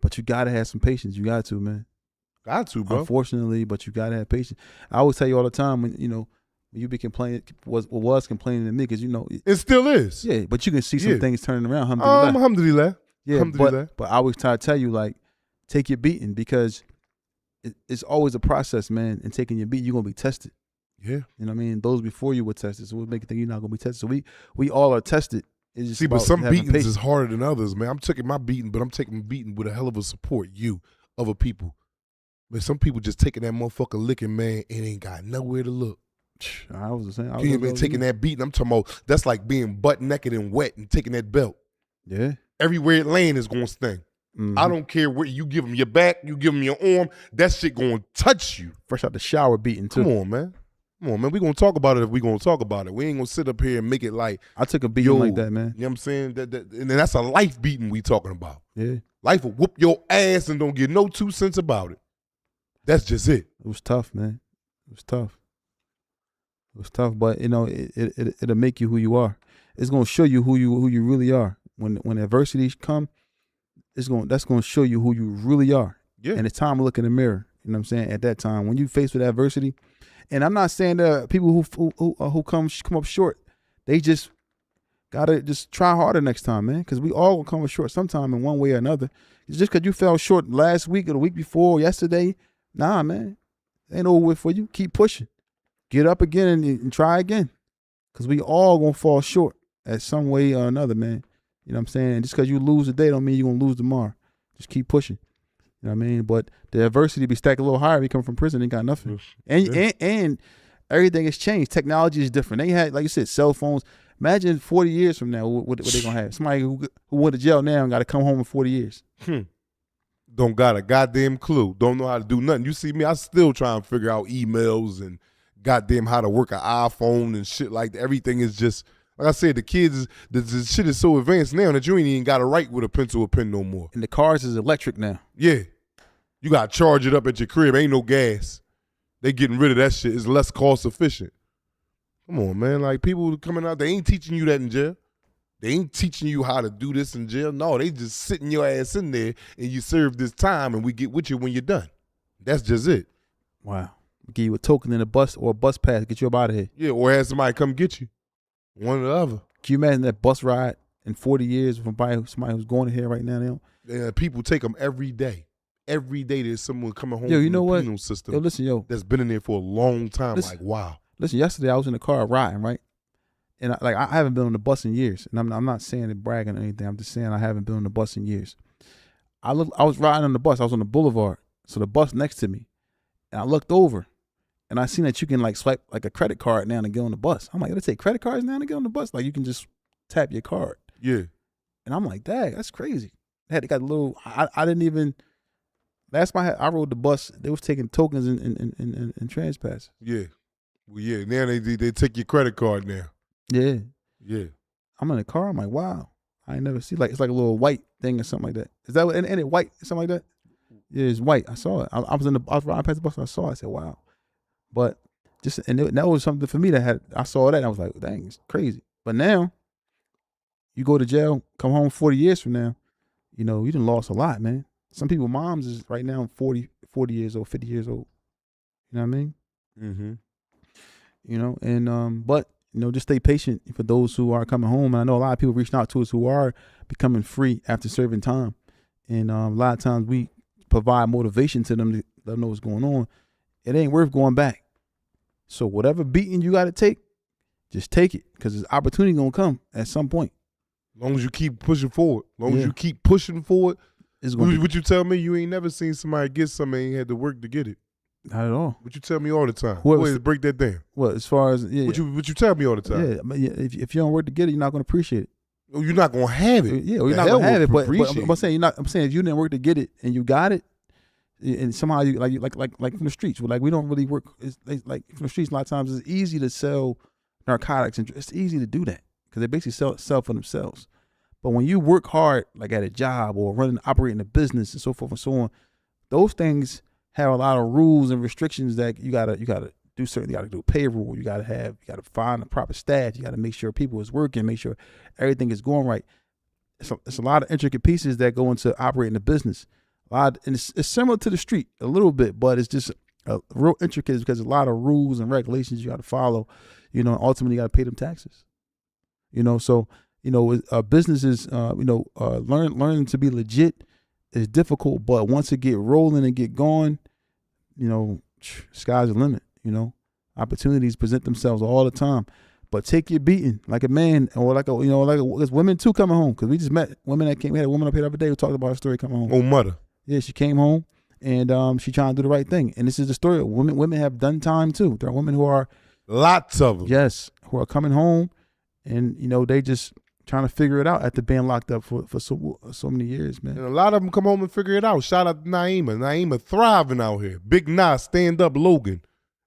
But you gotta have some patience. You got to, man. Got to, bro. Unfortunately, but you gotta have patience. I always tell you all the time when when you be complaining was complaining to me because It still is. yeah, but you can see some Yeah. things turning around. Alhamdulillah. Alhamdulillah. Yeah, Alhamdulillah. but I always try to tell you, like, take your beating because it's always a process, man. And taking your beating, you're gonna be tested. Yeah. You know what I mean? Those before you were tested, so what make you think you're not gonna be tested? So we all are tested. It's just See, but about some having beatings patience. is harder than others, man. I'm taking my beating, but I'm taking beating with a hell of a support. Other people. But some people just taking that motherfucker licking, man, and ain't got nowhere to look. I was the same. I You ain't been taking that beating. I'm talking about that's like being butt naked and wet and taking that belt. Yeah. Everywhere it laying is gonna sting. Mhm. I don't care where you give them your back, you give them your arm. That shit gonna touch you. Fresh out the shower beating too. Come on, man. Come on, man. We gonna talk about it if we gonna talk about it. We ain't gonna sit up here and make it like, I took a beating yo, like that, man. You know what I'm saying? And then that's a life beating we talking about. Yeah. Life will whoop your ass and don't get no 2 cents about it. That's just it. It was tough, man. It was tough. It was tough, but it'll make you who you are. It's gonna show you who you really are. When adversity come, that's gonna show you who you really are. Yeah. And it's time to look in the mirror. You know what I'm saying? At that time, when you faced with adversity, and I'm not saying that people who come up short, they just gotta just try harder next time, man. Because we all gonna come up short sometime in one way or another. It's just because you fell short last week or the week before, or yesterday. Nah, man, ain't over with for you. Keep pushing. Get up again and try again. Because we all going to fall short at some way or another, man. You know what I'm saying? And just because you lose today don't mean you're going to lose tomorrow. Just keep pushing. You know what I mean? But the adversity be stacked a little higher. We come from prison, ain't got nothing. And everything has changed. Technology is different. They had, like you said, cell phones. Imagine 40 years from now, what they going to have? Somebody who went to jail now and got to come home in 40 years. Don't got a goddamn clue. Don't know how to do nothing. You see me, I still trying to figure out emails and goddamn how to work an iPhone and shit like that. Everything is just, like I said, the kids, the shit is so advanced now that you ain't even got to write with a pencil or pen no more. And the cars is electric now. Yeah. You got to charge it up at your crib. Ain't no gas. They getting rid of that shit. It's less cost efficient. Come on, man. Like, people coming out, they ain't teaching you that in jail. They ain't teaching you how to do this in jail. No, they just sitting your ass in there and you serve this time and we get with you when you're done. That's just it. Wow. Give you a token in a bus or a bus pass to get you up out of here. Yeah, or have somebody come get you. One or the other. Can you imagine that bus ride in 40 years from somebody who's going to here right now? People take them every day. Every day there's someone coming home Yo, you from know the what? penal system Yo, listen, that's been in there for a long time. Listen. Like, wow. Listen, yesterday I was in the car riding, right? And I haven't been on the bus in years. And I'm not saying it bragging or anything. I'm just saying I haven't been on the bus in years. I was riding on the bus. I was on the boulevard. So the bus next to me. And I looked over. And I seen that you can like swipe like a credit card now to get on the bus. I'm like, they take credit cards now to get on the bus? Like you can just tap your card. Yeah. And I'm like, dang, that's crazy. They got a little, I didn't even, last time I rode the bus, they was taking tokens and TransPass. Yeah. Well, yeah. Now they take your credit card now. Yeah. Yeah. I'm in the car. I'm like, wow. I ain't never see it's like a little white thing or something like that. Is that what, and it white, something like that? Yeah, it's white. I saw it. I was riding past the bus. And I saw it. I said, wow. But that was something for me that I saw that. And I was like, dang, it's crazy. But now, you go to jail, come home 40 years from now, you done lost a lot, man. Some people, moms is right now 40 years old, 50 years old. You know what I mean? Mm-hmm. And but just stay patient for those who are coming home. And I know a lot of people reaching out to us who are becoming free after serving time. And a lot of times we provide motivation to them to let them know what's going on. It ain't worth going back. So whatever beating you got to take, just take it because there's opportunity going to come at some point. As long as you keep pushing forward. As long as you keep pushing forward. Would you tell me you ain't never seen somebody get something and ain't had to work to get it? Not at all. What you tell me all the time? Whoever- Go ahead, break that down. Well, as far as, yeah. What you tell me all the time? Yeah, but if you don't work to get it, you're not going to appreciate it. Oh, you're not gonna have it. Yeah, or you're The not hell gonna have with it. But appreciate I'm saying I'm saying if you didn't work to get it and you got it, and somehow you like from the streets. Like we don't really work. It's like from the streets. A lot of times it's easy to sell narcotics and it's easy to do that because they basically sell for themselves. But when you work hard, like at a job or operating a business and so forth and so on, those things have a lot of rules and restrictions that you gotta do certain. You gotta do payroll. You gotta find the proper staff. You gotta make sure people is working. Make sure everything is going right. it's a lot of intricate pieces that go into operating the business. And it's similar to the street a little bit, but it's just real intricate because there's a lot of rules and regulations you got to follow. And ultimately you got to pay them taxes. So businesses, learning to be legit is difficult, but once it get rolling and get going, sky's the limit. Opportunities present themselves all the time, but take your beating like a man, or there's women too coming home, because we just met women that came. We had a woman up here the other day who talked about her story coming home. Oh, mother. Yeah, she came home and she trying to do the right thing, and this is the story of women. Women have done time too. There are women who are lots of them. Yes, who are coming home, and they just trying to figure it out after being locked up for so many years, man. And a lot of them come home and figure it out. Shout out to Naima. Naima thriving out here. Big Nas, Stand Up Logan.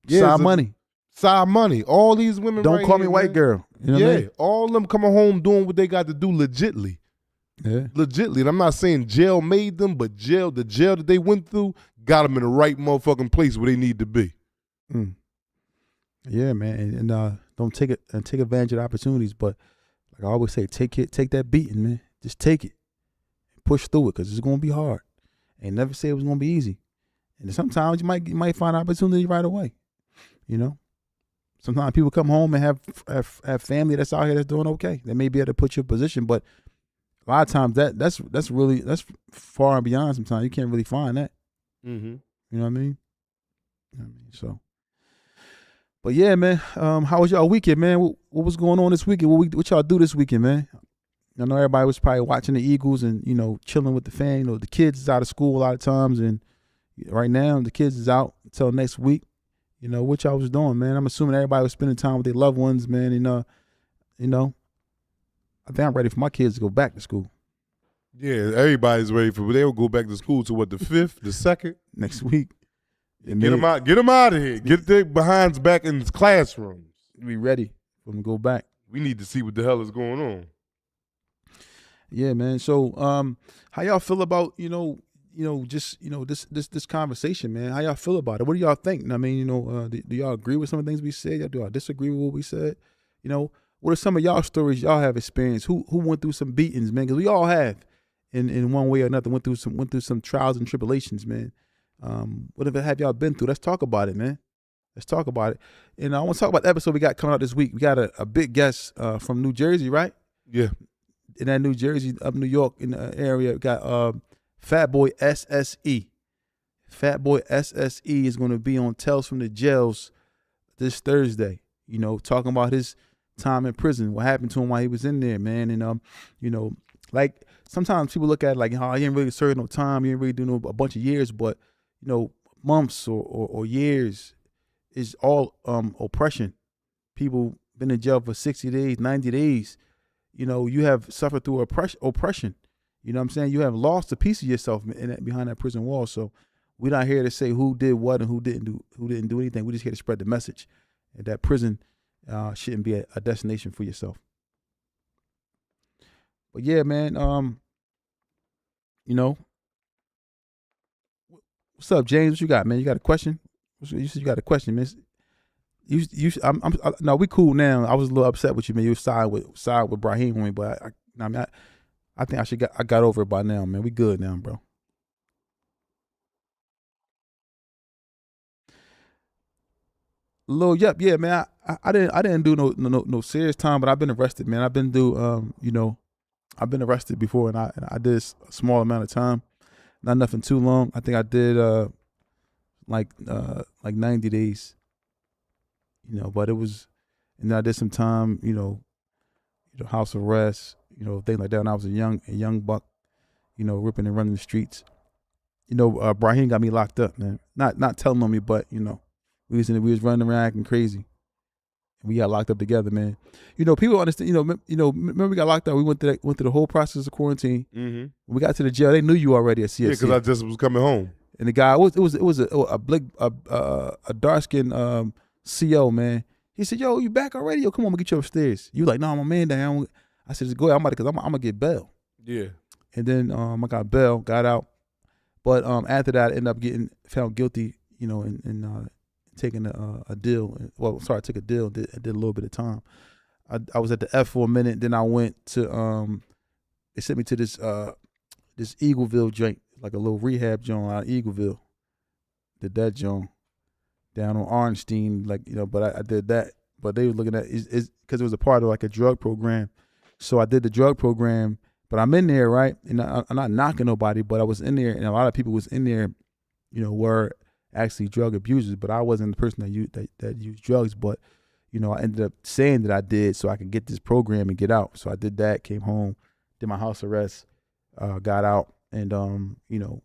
Side money. Side money. All these women. Don't right call here, me white man. girl. What I mean? All of them coming home doing what they got to do legitly. Yeah. Legitly. And I'm not saying jail made them, but the jail that they went through got them in the right motherfucking place where they need to be. Yeah, man. And don't take advantage of the opportunities, but like I always say, take that beating, man. Just take it. Push through it, because it's gonna be hard. And never say it was gonna be easy. And sometimes you might find opportunity right away. Sometimes people come home and have family that's out here that's doing okay. They may be able to put you in a position, but a lot of times that's far and beyond. Sometimes you can't really find that. Mm-hmm. You know what I mean? So. But yeah, man. How was y'all weekend, man? What was going on this weekend? What y'all do this weekend, man? I know everybody was probably watching the Eagles and chilling with the fan. The kids is out of school a lot of times, and right now the kids is out until next week. What y'all was doing, man? I'm assuming everybody was spending time with their loved ones, man. And I think I'm ready for my kids to go back to school. Yeah, everybody's ready for. They will go back to school to what, the 5th, the 2nd next week. Get them out. Get them out of here. Get their behinds back in the classrooms. Be ready for them to go back. We need to see what the hell is going on. Yeah, man. So, how y'all feel about this conversation, man? How y'all feel about it? What do y'all think? I mean, do y'all agree with some of the things we said? Do y'all disagree with what we said? What are some of y'all stories y'all have experienced? Who went through some beatings, man? Because we all have, in one way or another, went through some trials and tribulations, man. Whatever have y'all been through? Let's talk about it, man. Let's talk about it. And I want to talk about the episode we got coming out this week. We got a big guest from New Jersey, right? Yeah. In that New Jersey, up New York in the area, we got Fat Boy SSE. Fat Boy SSE is going to be on Tales from the Jails this Thursday. Talking about his time in prison, what happened to him while he was in there, man. And like sometimes people look at it like, he didn't really serve no time, he didn't really do a bunch of years, but months or years is all oppression. People been in jail for 60 days, 90 days. You have suffered through oppression. You know what I'm saying? You have lost a piece of yourself behind that prison wall. So we're not here to say who did what and who didn't do anything. We're just here to spread the message. And that prison shouldn't be a destination for yourself. But yeah, man, what's up, James? What you got, man? You got a question? You said you got a question, man. No, we cool now. I was a little upset with you, man. You side with Brahim on me, but I think I got over it by now, man. We good now, bro. Lil Yep, yeah, man. I didn't do no serious time, but I've been arrested, man. I've been I've been arrested before, and I did a small amount of time, not nothing too long. I think I did like 90 days, but it was, and then I did some time, house arrest, things like that. When I was a young buck, ripping and running the streets. Brahim got me locked up, man. Not telling on me, but we was running around acting crazy. We got locked up together, man. People understand. Remember we got locked up. We went through the whole process of quarantine. Mm-hmm. When we got to the jail, they knew you already at CFC. Yeah, because I just was coming home. And the guy, it was a dark skinned CO, man. He said, "Yo, you back already? Yo, come on, I'm gonna get you upstairs." You like, "No, my man down." I said, "Just go ahead. I'm gonna get bail." Yeah. And then I got bail, got out. But after that, I ended up getting found guilty, and taking a deal. Well, sorry, I took a deal. Did a little bit of time. I was at the F for a minute. Then I went to they sent me to this Eagleville joint, like a little rehab joint out of Eagleville. Did that joint down on Ornstein, like, you know, but I did that. But they were looking at it's because it was a part of like a drug program. So I did the drug program, but I'm in there, right? And I'm not knocking nobody, but I was in there, and a lot of people was in there, you know, were actually drug abusers, but I wasn't the person that used drugs. But, you know, I ended up saying that I did so I could get this program and get out. So I did that, came home, did my house arrest, got out, and you know,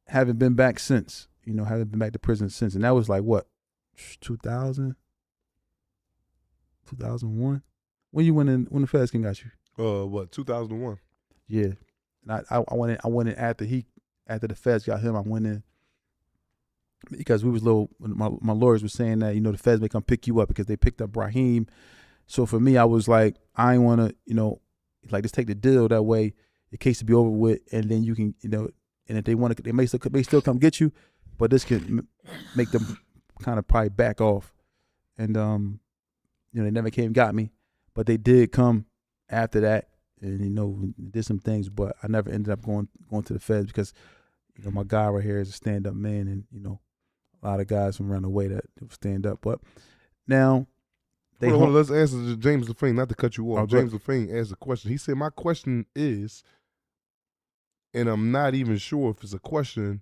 haven't been back since. You know, haven't been back to prison since. And that was like what, 2000, 2001? When you went in, when the feds came got you? 2001. Yeah, and I went in after the feds got him. I went in because we was my lawyers were saying that, you know, the feds may come pick you up because they picked up Raheem. So for me, I was like, I ain't want to, you know, like, just take the deal that way, the case to be over with, and then you can, you know, and if they want to, they may still come get you, but this can make them kind of probably back off. And you know, they never came and got me, but they did come after that, and, you know, did some things, but I never ended up going to the feds because, you know, my guy right here is a stand-up man, and, you know, a lot of guys from around the way that stand up. But now Hold on, let's answer to James LaFane, not to cut you off. Oh, James LaFane asked a question. He said, my question is, and I'm not even sure if it's a question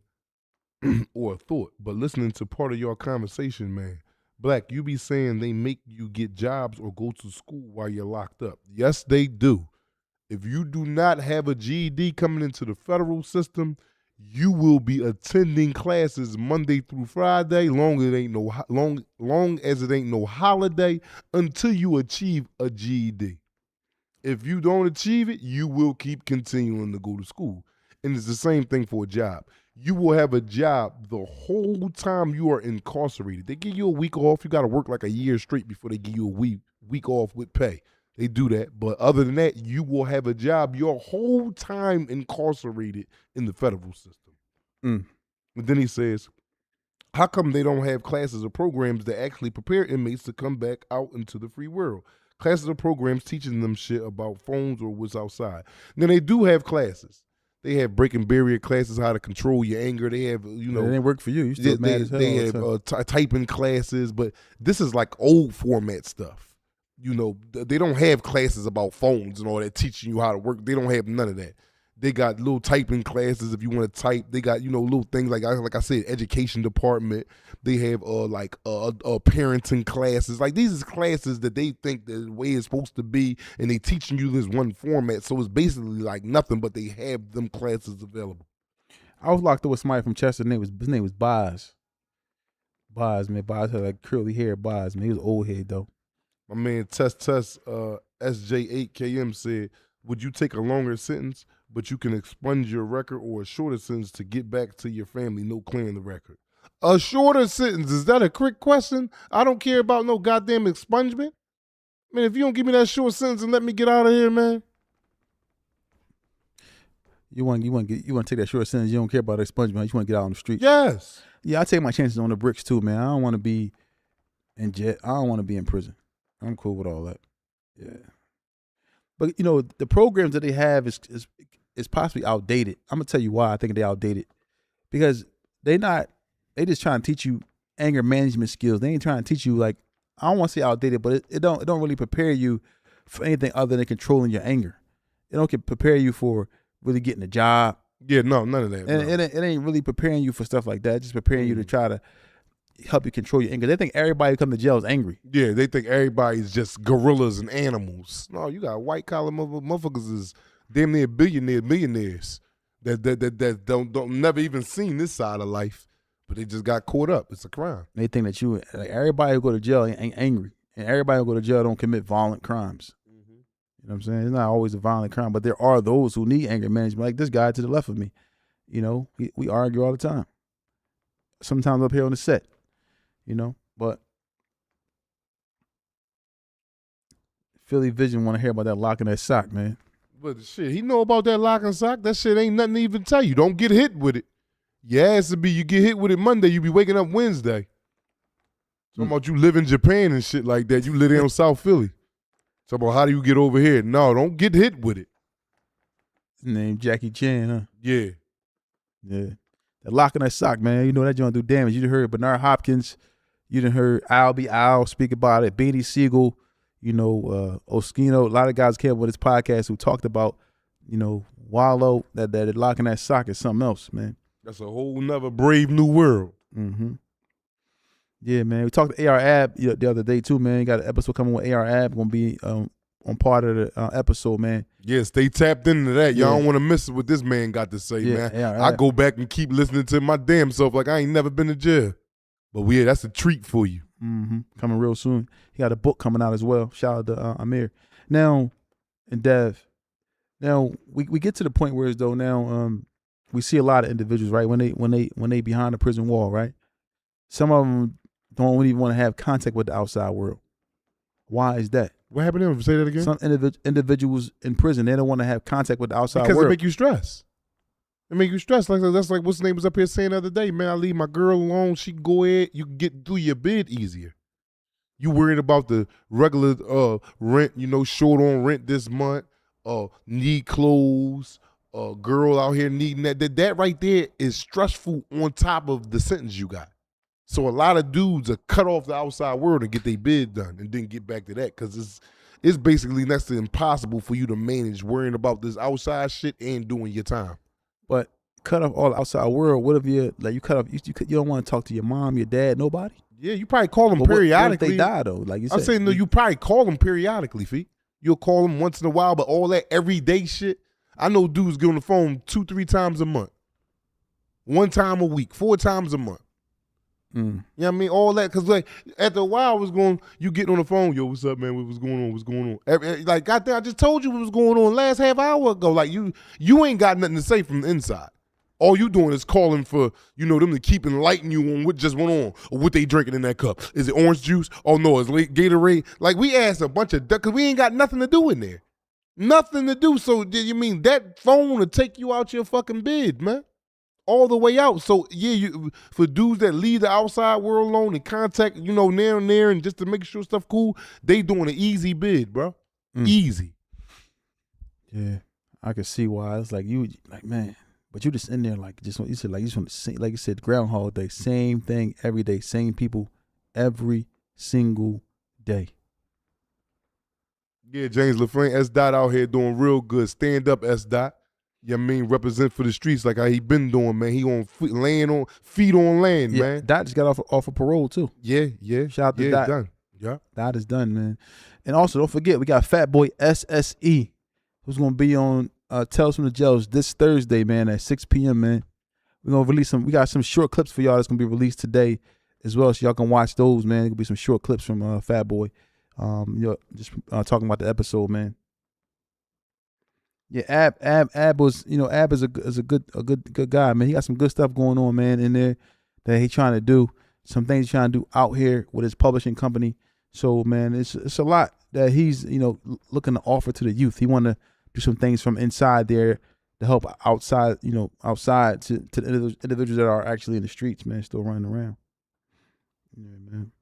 or a thought, but listening to part of your conversation, man, Black, you be saying they make you get jobs or go to school while you're locked up. Yes, they do. If you do not have a GED coming into the federal system, you will be attending classes Monday through Friday, long as it ain't no holiday, until you achieve a GED. If you don't achieve it, you will keep continuing to go to school. And it's the same thing for a job. You will have a job the whole time you are incarcerated. They give you a week off. You got to work like a year straight before they give you a week off with pay. They do that. But other than that, you will have a job your whole time incarcerated in the federal system. And then he says, how come they don't have classes or programs that actually prepare inmates to come back out into the free world? Classes or programs teaching them shit about phones or what's outside. Then they do have classes. They have breaking barrier classes, how to control your anger. They have, you know. It didn't work for you. You still mad as hell. They have typing classes, but this is like old format stuff. You know, they don't have classes about phones and all that teaching you how to work. They don't have none of that. They got little typing classes if you want to type. They got, you know, little things like I said, education department. They have parenting classes. Like, these is classes that they think the way it's supposed to be, and they teaching you this one format. So it's basically like nothing, but they have them classes available. I was locked up with somebody from Chester. His name was Boz. Boz, man. Boz had like curly hair. Boz, man. He was old head though. My man Test SJ8KM said, would you take a longer sentence, but you can expunge your record, or a shorter sentence to get back to your family, no clearing the record? A shorter sentence, is that a quick question? I don't care about no goddamn expungement. Man, if you don't give me that short sentence and let me get out of here, man. You want to take that short sentence. You don't care about expungement. You want to get out on the street. Yes. Yeah, I take my chances on the bricks too, man. I don't want to be in jail. I don't want to be in prison. I'm cool with all that. Yeah. But, you know, the programs that they have is possibly outdated. I'm gonna tell you why I think they're outdated. Because they just trying to teach you anger management skills. They ain't trying to teach you, like, I don't want to say outdated, but it don't really prepare you for anything other than controlling your anger. It don't prepare you for really getting a job. Yeah, no, none of that. And it ain't really preparing you for stuff like that. It's just preparing you to try to help you control your anger. They think everybody who come to jail is angry. Yeah, they think everybody's just gorillas and animals. No, you got white collar motherfuckers is damn near millionaires that don't never even seen this side of life, but they just got caught up. It's a crime. They think that everybody who go to jail ain't angry, and everybody who go to jail don't commit violent crimes. You know what I'm saying? It's not always a violent crime, but there are those who need anger management, like this guy to the left of me. You know, we argue all the time. Sometimes up here on the set. You know, but Philly Vision want to hear about that lock and that sock, man. But shit, he know about that lock and sock. That shit ain't nothing to even tell you. Don't get hit with it. Your ass would be, you get hit with it Monday, you be waking up Wednesday. Talking about you live in Japan and shit like that. You live there in South Philly. Talking about how do you get over here? No, don't get hit with it. named Jackie Chan, huh? Yeah. Yeah. The lock in that sock, man. You know that joint do damage. You done heard Bernard Hopkins. You done heard Al B. Al speak about it. Beanie Siegel, Oskino. A lot of guys came up with this podcast who talked about, Wallow, that lock in that sock is something else, man. That's a whole nother brave new world. Mm-hmm. Yeah, man. We talked to AR Ab the other day too, man. Got an episode coming with AR Ab. Gonna be on part of the episode, man. Yeah, stay tapped into that. Y'all Yeah. don't want to miss what this man got to say, Yeah, man. AR I Ab. go back and keep listening to my damn self like I ain't never been to jail. But yeah, that's a treat for you. Mm-hmm. Coming real soon. He got a book coming out as well. Shout out to Amir. Now, and Dev. Now we get to the point where as though now we see a lot of individuals, right, when they behind the prison wall, right? Some of them don't even want to have contact with the outside world. Why is that? What happened to him? Say that again. Some individuals in prison, they don't want to have contact with the outside Because world. it make you stress. It make you stress. That's like what's his name was up here saying the other day, man. I leave my girl alone. She can go ahead. You can get through your bid easier. You worried about the regular rent, short on rent this month, need clothes, girl out here needing that. That right there is stressful on top of the sentence you got. So a lot of dudes are cut off the outside world and get their bid done and then get back to that because it's basically next to impossible for you to manage worrying about this outside shit and doing your time. But cut off all the outside world. What if you cut off? You don't want to talk to your mom, your dad, nobody. Yeah, you probably call them But what if periodically. they die though? Like you said, I'm saying, no, you probably call them periodically, Fee. You'll call them once in a while, but all that everyday shit, I know dudes get on the phone 2-3 times a month. 1 time a week, 4 times a month. Mm. You know what I mean? All that, because like after a while, you getting on the phone, yo, what's up, man? What's going on? What's going on? Like, goddamn, I just told you what was going on last half hour ago. Like, you ain't got nothing to say from the inside. All you doing is calling for, them to keep enlightening you on what just went on or what they drinking in that cup. Is it orange juice? Oh, no, it's Gatorade. Like, we asked a bunch of, because we ain't got nothing to do in there. Nothing to do. So, you mean that phone will take you out your fucking bid, man? All the way out. So, yeah, for dudes that leave the outside world alone and contact, there and there and just to make sure stuff cool, they doing an easy bid, bro. Easy. Yeah, I can see why. It's like man. But you just in there you just want to sing, like you said, Groundhog Day, same thing every day, same people every single day. Yeah, James LaFrance, S. Dot out here doing real good. Stand up, S. Dot. You know what I mean? Represent for the streets like how he been doing, man. He on feet on land, Yeah, man. Dot just got off of parole too. Yeah. Shout out to yeah, Dot. done. Yeah. Dot is done, man. And also don't forget we got Fat Boy SSE, who's gonna be on Tales from the Jails this Thursday, man, at 6 p.m. man. We're gonna release we got some short clips for y'all that's gonna be released today as well, so y'all can watch those, man. There's gonna be some short clips from Fat Boy. Just talking about the episode, man. Yeah, Ab was, Ab is a good guy, man. He got some good stuff going on, man, in there that he trying to do. Some things he's trying to do out here with his publishing company. So, man, it's a lot that he's, looking to offer to the youth. He want to do some things from inside there to help outside to the individuals that are actually in the streets, man, still running around. Yeah, man.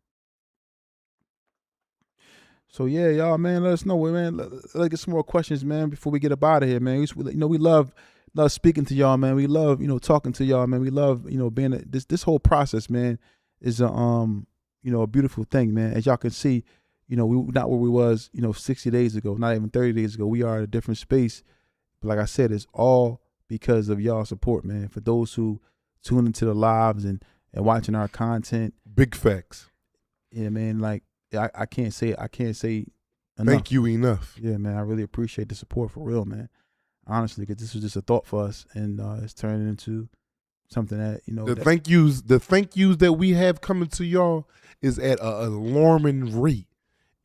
So yeah, y'all, man, let us know, man. Let's get some more questions, man, before we get up out of here, man. We love speaking to y'all, man. We love, talking to y'all, man. We love, being this whole process, man, is a beautiful thing, man. As y'all can see, we not where we was, 60 days ago, not even 30 days ago. We are at a different space. But like I said, it's all because of y'all support, man. For those who tune into the lives and watching our content. Big facts. Yeah, man, like I can't say enough. Thank you enough. Yeah, man, I really appreciate the support for real, man. Honestly, because this was just a thought for us, and it's turning into something that The thank yous that we have coming to y'all is at an alarming rate,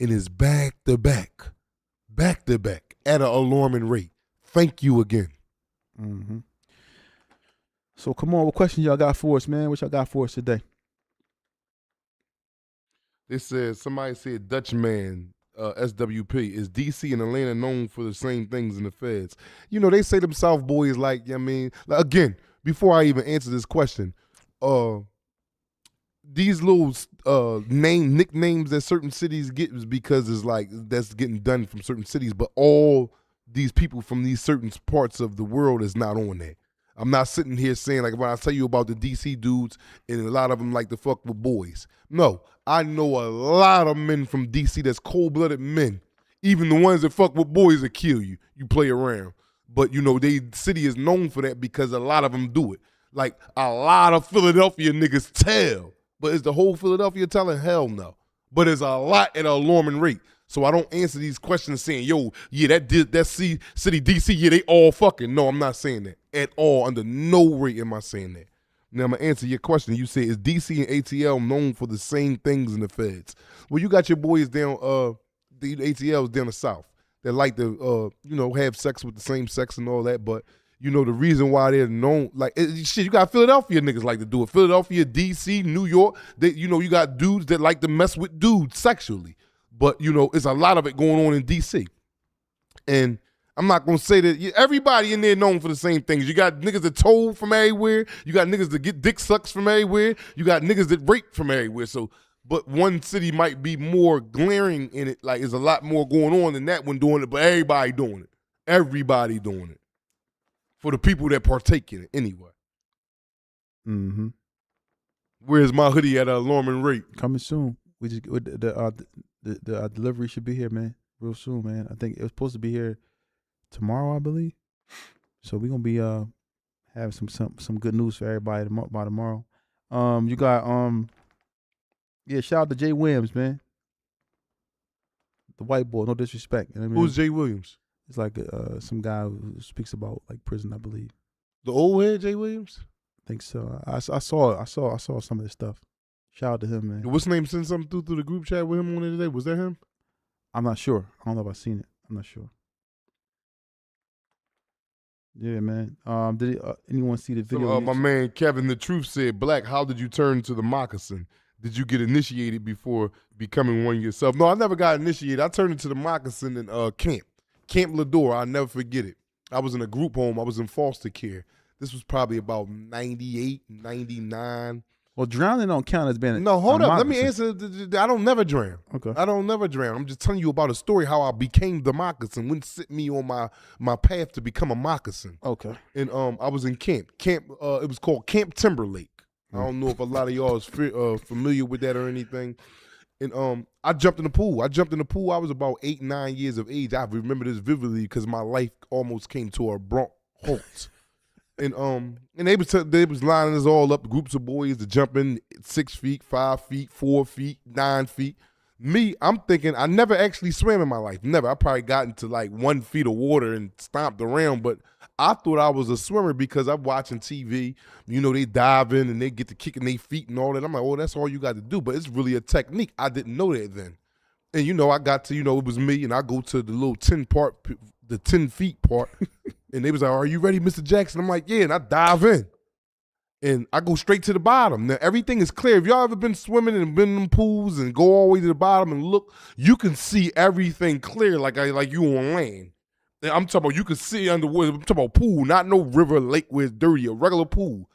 and is back to back at an alarming rate. Thank you again. Mm-hmm. So come on, what questions y'all got for us, man? What y'all got for us today? Somebody said Dutchman, SWP, is DC and Atlanta known for the same things in the feds? They say them South boys like again, before I even answer this question, these little nicknames that certain cities get is because it's like that's getting done from certain cities, but all these people from these certain parts of the world is not on that. I'm not sitting here saying, like, when I tell you about the DC dudes and a lot of them like to fuck with boys. No, I know a lot of men from DC that's cold-blooded men. Even the ones that fuck with boys that kill you. You play around. But, you know, they city is known for that because a lot of them do it. Like, a lot of Philadelphia niggas tell. But is the whole Philadelphia telling? Hell no. But it's a lot at an alarming rate. So I don't answer these questions saying, yo, yeah, that city DC, yeah, they all fucking. No, I'm not saying that at all. Under no rate am I saying that. Now I'm gonna answer your question. You say, is DC and ATL known for the same things in the feds? Well, you got your boys down, the ATLs down the south that like to, have sex with the same sex and all that. But you know the reason why they're known, like shit, you got Philadelphia niggas like to do it. Philadelphia, DC, New York. You got dudes that like to mess with dudes sexually. But, it's a lot of it going on in D.C. And I'm not going to say that everybody in there known for the same things. You got niggas that told from everywhere. You got niggas that get dick sucks from everywhere. You got niggas that rape from everywhere. So, but one city might be more glaring in it. Like, there's a lot more going on than that one doing it, but everybody doing it. Everybody doing it. For the people that partake in it anyway. Mm-hmm. Where's my hoodie at an alarming rate? Coming soon. We just the delivery should be here, man, real soon, man. I think it was supposed to be here tomorrow, I believe. So we're gonna be having some good news for everybody by tomorrow. You got shout out to Jay Williams, man, the white boy. No disrespect. You know what I mean? Who's Jay Williams? It's like some guy who speaks about like prison, I believe. The old head, Jay Williams? I think so. I saw some of this stuff. Shout out to him, man. What's name sent something through the group chat with him on it today? Was that him? I'm not sure. I don't know if I've seen it. I'm not sure. Yeah, man. Did anyone see the video? So, my man Kevin The Truth said, Black, how did you turn to the moccasin? Did you get initiated before becoming one yourself? No, I never got initiated. I turned into the moccasin in Camp Lador. I'll never forget it. I was in a group home. I was in foster care. This was probably about 98, 99. Well, drowning don't count as being No, hold a up. Let me moccasin. answer. I don't never drown. Okay. I don't never drown. I'm just telling you about a story how I became the moccasin. When set me on my path to become a moccasin. Okay. And I was in camp. It was called Camp Timberlake. I don't know if a lot of y'all is familiar with that or anything. And I jumped in the pool. I was about 8, 9 years of age. I remember this vividly because my life almost came to a abrupt halt. And they was lining us all up, groups of boys to jump in 6 feet, 5 feet, 4 feet, 9 feet. Me, I'm thinking I never actually swam in my life. Never. I probably got into like 1 feet of water and stomped around, but I thought I was a swimmer because I'm watching TV. They dive in and they get to kicking their feet and all that. I'm like, oh, that's all you got to do. But it's really a technique. I didn't know that then. And I got to, it was me, and I go to the little 10 feet part. And they was like, are you ready, Mr. Jackson? I'm like, yeah, and I dive in. And I go straight to the bottom. Now, everything is clear. If y'all ever been swimming and been in them pools and go all the way to the bottom and look, you can see everything clear like you on land. And I'm talking about you can see underwater. I'm talking about pool, not no river, lake where it's dirty, a regular pool.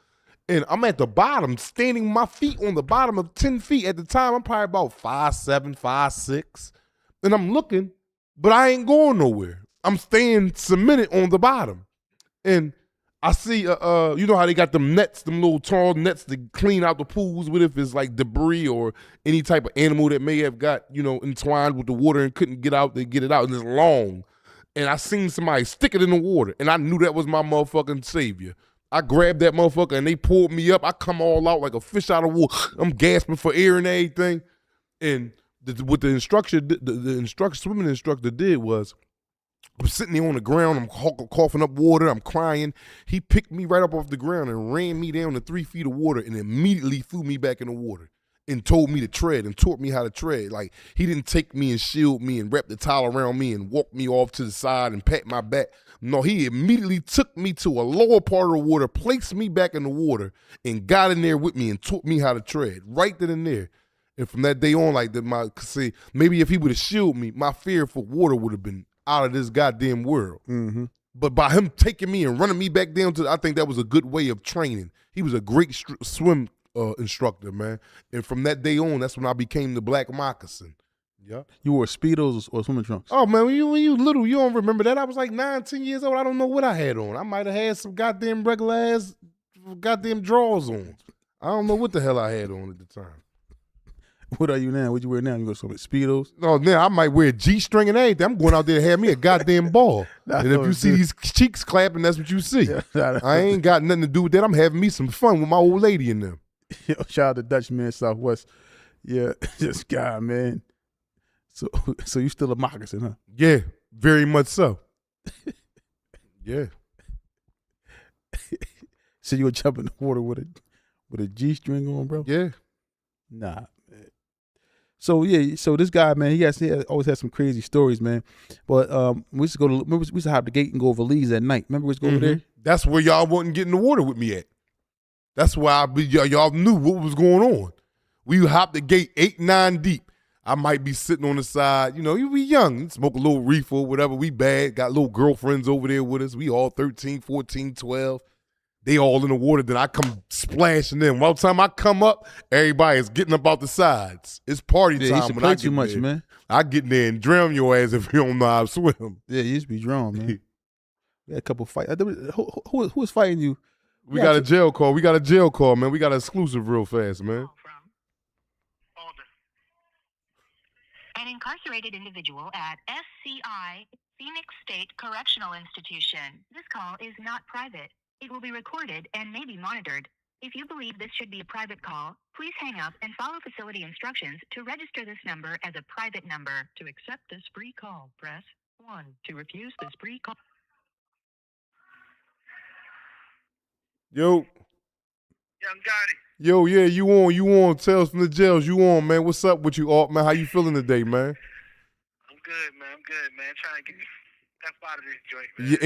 And I'm at the bottom, standing my feet on the bottom of 10 feet. At the time, I'm probably about 5'7", 5'6". And I'm looking, but I ain't going nowhere. I'm staying cemented on the bottom. And I see, you know how they got them nets, them little tall nets to clean out the pools with if it's like debris or any type of animal that may have got, entwined with the water and couldn't get out, they get it out, and it's long. And I seen somebody stick it in the water, and I knew that was my motherfucking savior. I grabbed that motherfucker, and they pulled me up. I come all out like a fish out of water. I'm gasping for air and everything. And what the swimming instructor did was, I'm sitting there on the ground, I'm coughing up water, I'm crying. He picked me right up off the ground and ran me down to 3 feet of water and immediately threw me back in the water and told me to tread and taught me how to tread. Like, he didn't take me and shield me and wrap the towel around me and walk me off to the side and pat my back. No, he immediately took me to a lower part of the water, placed me back in the water, and got in there with me and taught me how to tread right then and there. And from that day on, maybe if he would have shielded me, my fear for water would have been out of this goddamn world. Mm-hmm. But by him taking me and running me back down I think that was a good way of training. He was a great swim instructor, man. And from that day on, that's when I became the Black Moccasin. Yeah. You wore Speedos or swimming trunks? Oh man, when you little, you don't remember that. I was like 9, 10 years old. I don't know what I had on. I might have had some goddamn regular ass goddamn drawers on. I don't know what the hell I had on at the time. What are you now? What you wear now? You go to Speedos? Oh, now I might wear a G-string and everything. I'm going out there to have me a goddamn ball. And if you see these cheeks clapping, that's what you see. I ain't got nothing to do with that. I'm having me some fun with my old lady in them. Yo, shout out to Dutchman Southwest. Yeah, this guy, man. So you still a moccasin, huh? Yeah, very much so. Yeah. So you would jump in the water with a G-string on, bro? Yeah. Nah, man. So this guy, man, he always had some crazy stories, man. But we used to hop the gate and go over Lee's at night. Remember we used to go over there? That's where y'all wouldn't get in the water with me at. That's why y'all knew what was going on. We hopped the gate 8, 9 deep. I might be sitting on the side. You know, you be young, smoke a little reefer or whatever. We bad, got little girlfriends over there with us. We all 13, 14, 12. They all in the water. Then I come splashing in. By the time I come up, everybody is getting up out the sides. It's party Yeah, time. he used to when play I too get much, there. man. I get in there and drown your ass if you don't know how to swim. Yeah, you used to be drawn, man. We had a couple fights. Who was fighting you? We got a jail call. We got a jail call, man. We got an exclusive real fast, man. An incarcerated individual at SCI, Phoenix State Correctional Institution. This call is not private. It will be recorded and may be monitored. If you believe this should be a private call, please hang up and follow facility instructions to register this number as a private number. To accept this free call, press 1. To refuse this free call. Yo. Young Gotti. Yo, yeah, you on. Tales from the Jails, you on, man. What's up with you, Alt, man? How you feeling today, man? I'm good, man. Trying to get F out of this joint, man. Yeah,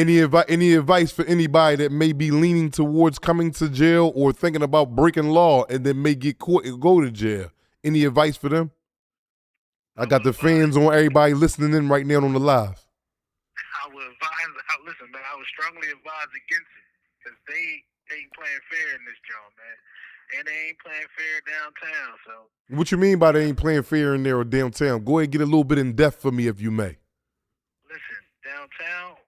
any advice for anybody that may be leaning towards coming to jail or thinking about breaking law and then may get caught and go to jail? Any advice for them? I got the fans on, everybody listening in right now on the live. I would advise, listen, man, I would strongly advise against it because they ain't playing fair in this joint, man. And they ain't playing fair downtown, so. What you mean by they ain't playing fair in there or downtown? Go ahead and get a little bit in depth for me if you may. Listen, downtown,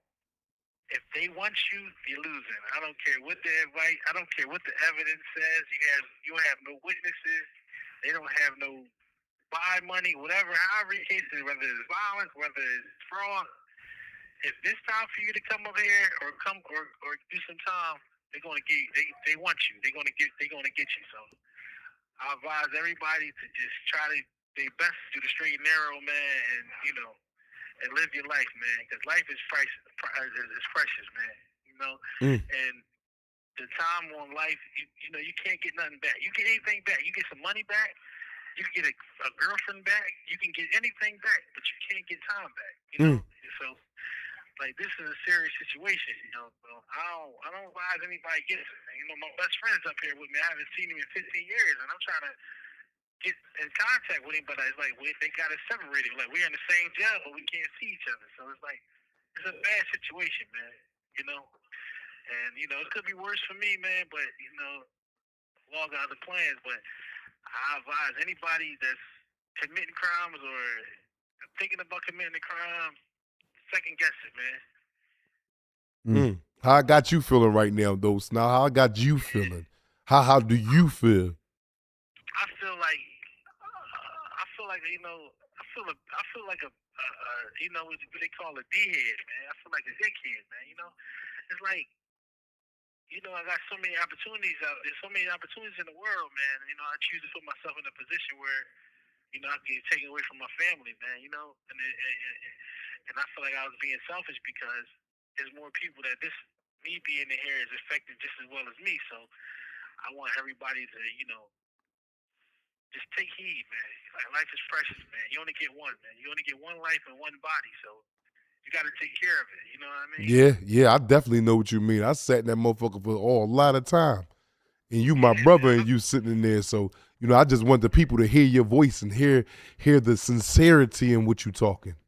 if they want you, you're losing. I don't care what the advice, I don't care what the evidence says. You have no witnesses. They don't have no buy money, whatever, however the case is, whether it's violence, whether it's fraud. If it's time for you to come up here or do some time, they're gonna get they want you. They're gonna get you. So I advise everybody to just try to their best to do the straight and narrow, man, and and live your life, man, because life is precious, man. And the time on life, you can't get nothing back. You get anything back. You get some money back. You can get a girlfriend back. You can get anything back, but you can't get time back. So. Like, this is a serious situation, So I don't advise anybody get it. My best friend's up here with me. I haven't seen him in 15 years, and I'm trying to get in contact with him, but it's like they got us separated. Like, we're in the same jail, but we can't see each other. So it's like, it's a bad situation, man, And, it could be worse for me, man, but, law got other plans. But I advise anybody that's committing crimes or thinking about committing a crime, second guess it, man. How I got you feeling right now, though? Now, how I got you feeling? How do you feel? I feel like I feel like a what they call a D-head, man. I feel like a dickhead, man. It's like I got so many opportunities out there, so many opportunities in the world, man. I choose to put myself in a position where I get taken away from my family, man. And I feel like I was being selfish because there's more people that me being in here is affected just as well as me. So I want everybody to, just take heed, man. Like, life is precious, man. You only get one, man. You only get one life and one body. So you got to take care of it. You know what I mean? Yeah, I definitely know what you mean. I sat in that motherfucker for a lot of time. And you my brother and you sitting in there. So, I just want the people to hear your voice and hear the sincerity in what you talking.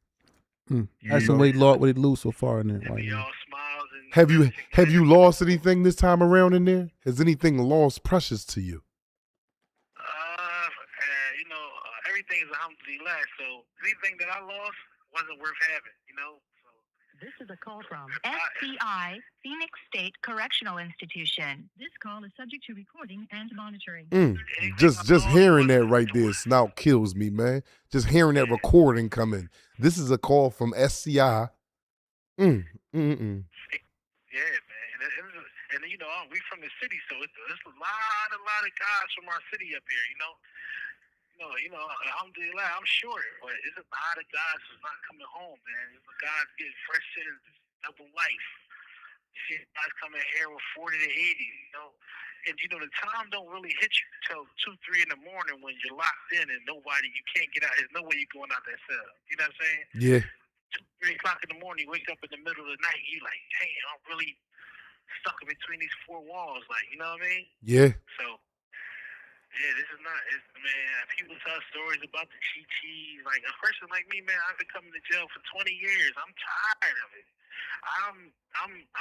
That's the way Lord what he lose so far in there. Right all smiles and Have you lost anything this time around in there? Has anything lost precious to you? everything everything is alhamdulillah. So anything that I lost wasn't worth having, you know. So This is a call from SCI, Phoenix State Correctional Institution. This call is subject to recording and monitoring. Just hearing that right there, Snout kills me, man. Just hearing that recording come in. This is a call from SCI. Yeah, man. And you know, we from the city, so it's a lot of guys from our city up here. You know, alhamdulillah, I'm sure, but it's a lot of guys who's not coming home, man. Guys getting fresh sentences, double life. You see guys coming here with 40 to 80, you know. And you know, the time don't really hit you till 2, 3 in the morning when you're locked in and you can't get out. There's no way you're going out that cell. You know what I'm saying? Yeah. 2, 3 o'clock in the morning, you wake up in the middle of the night, you like, damn, I'm really stuck in between these 4 walls, like, you know what I mean? Yeah. So, yeah, this is not, man, people tell stories about the cheat. Like, a person like me, man, I've been coming to jail for 20 years. I'm tired of it. I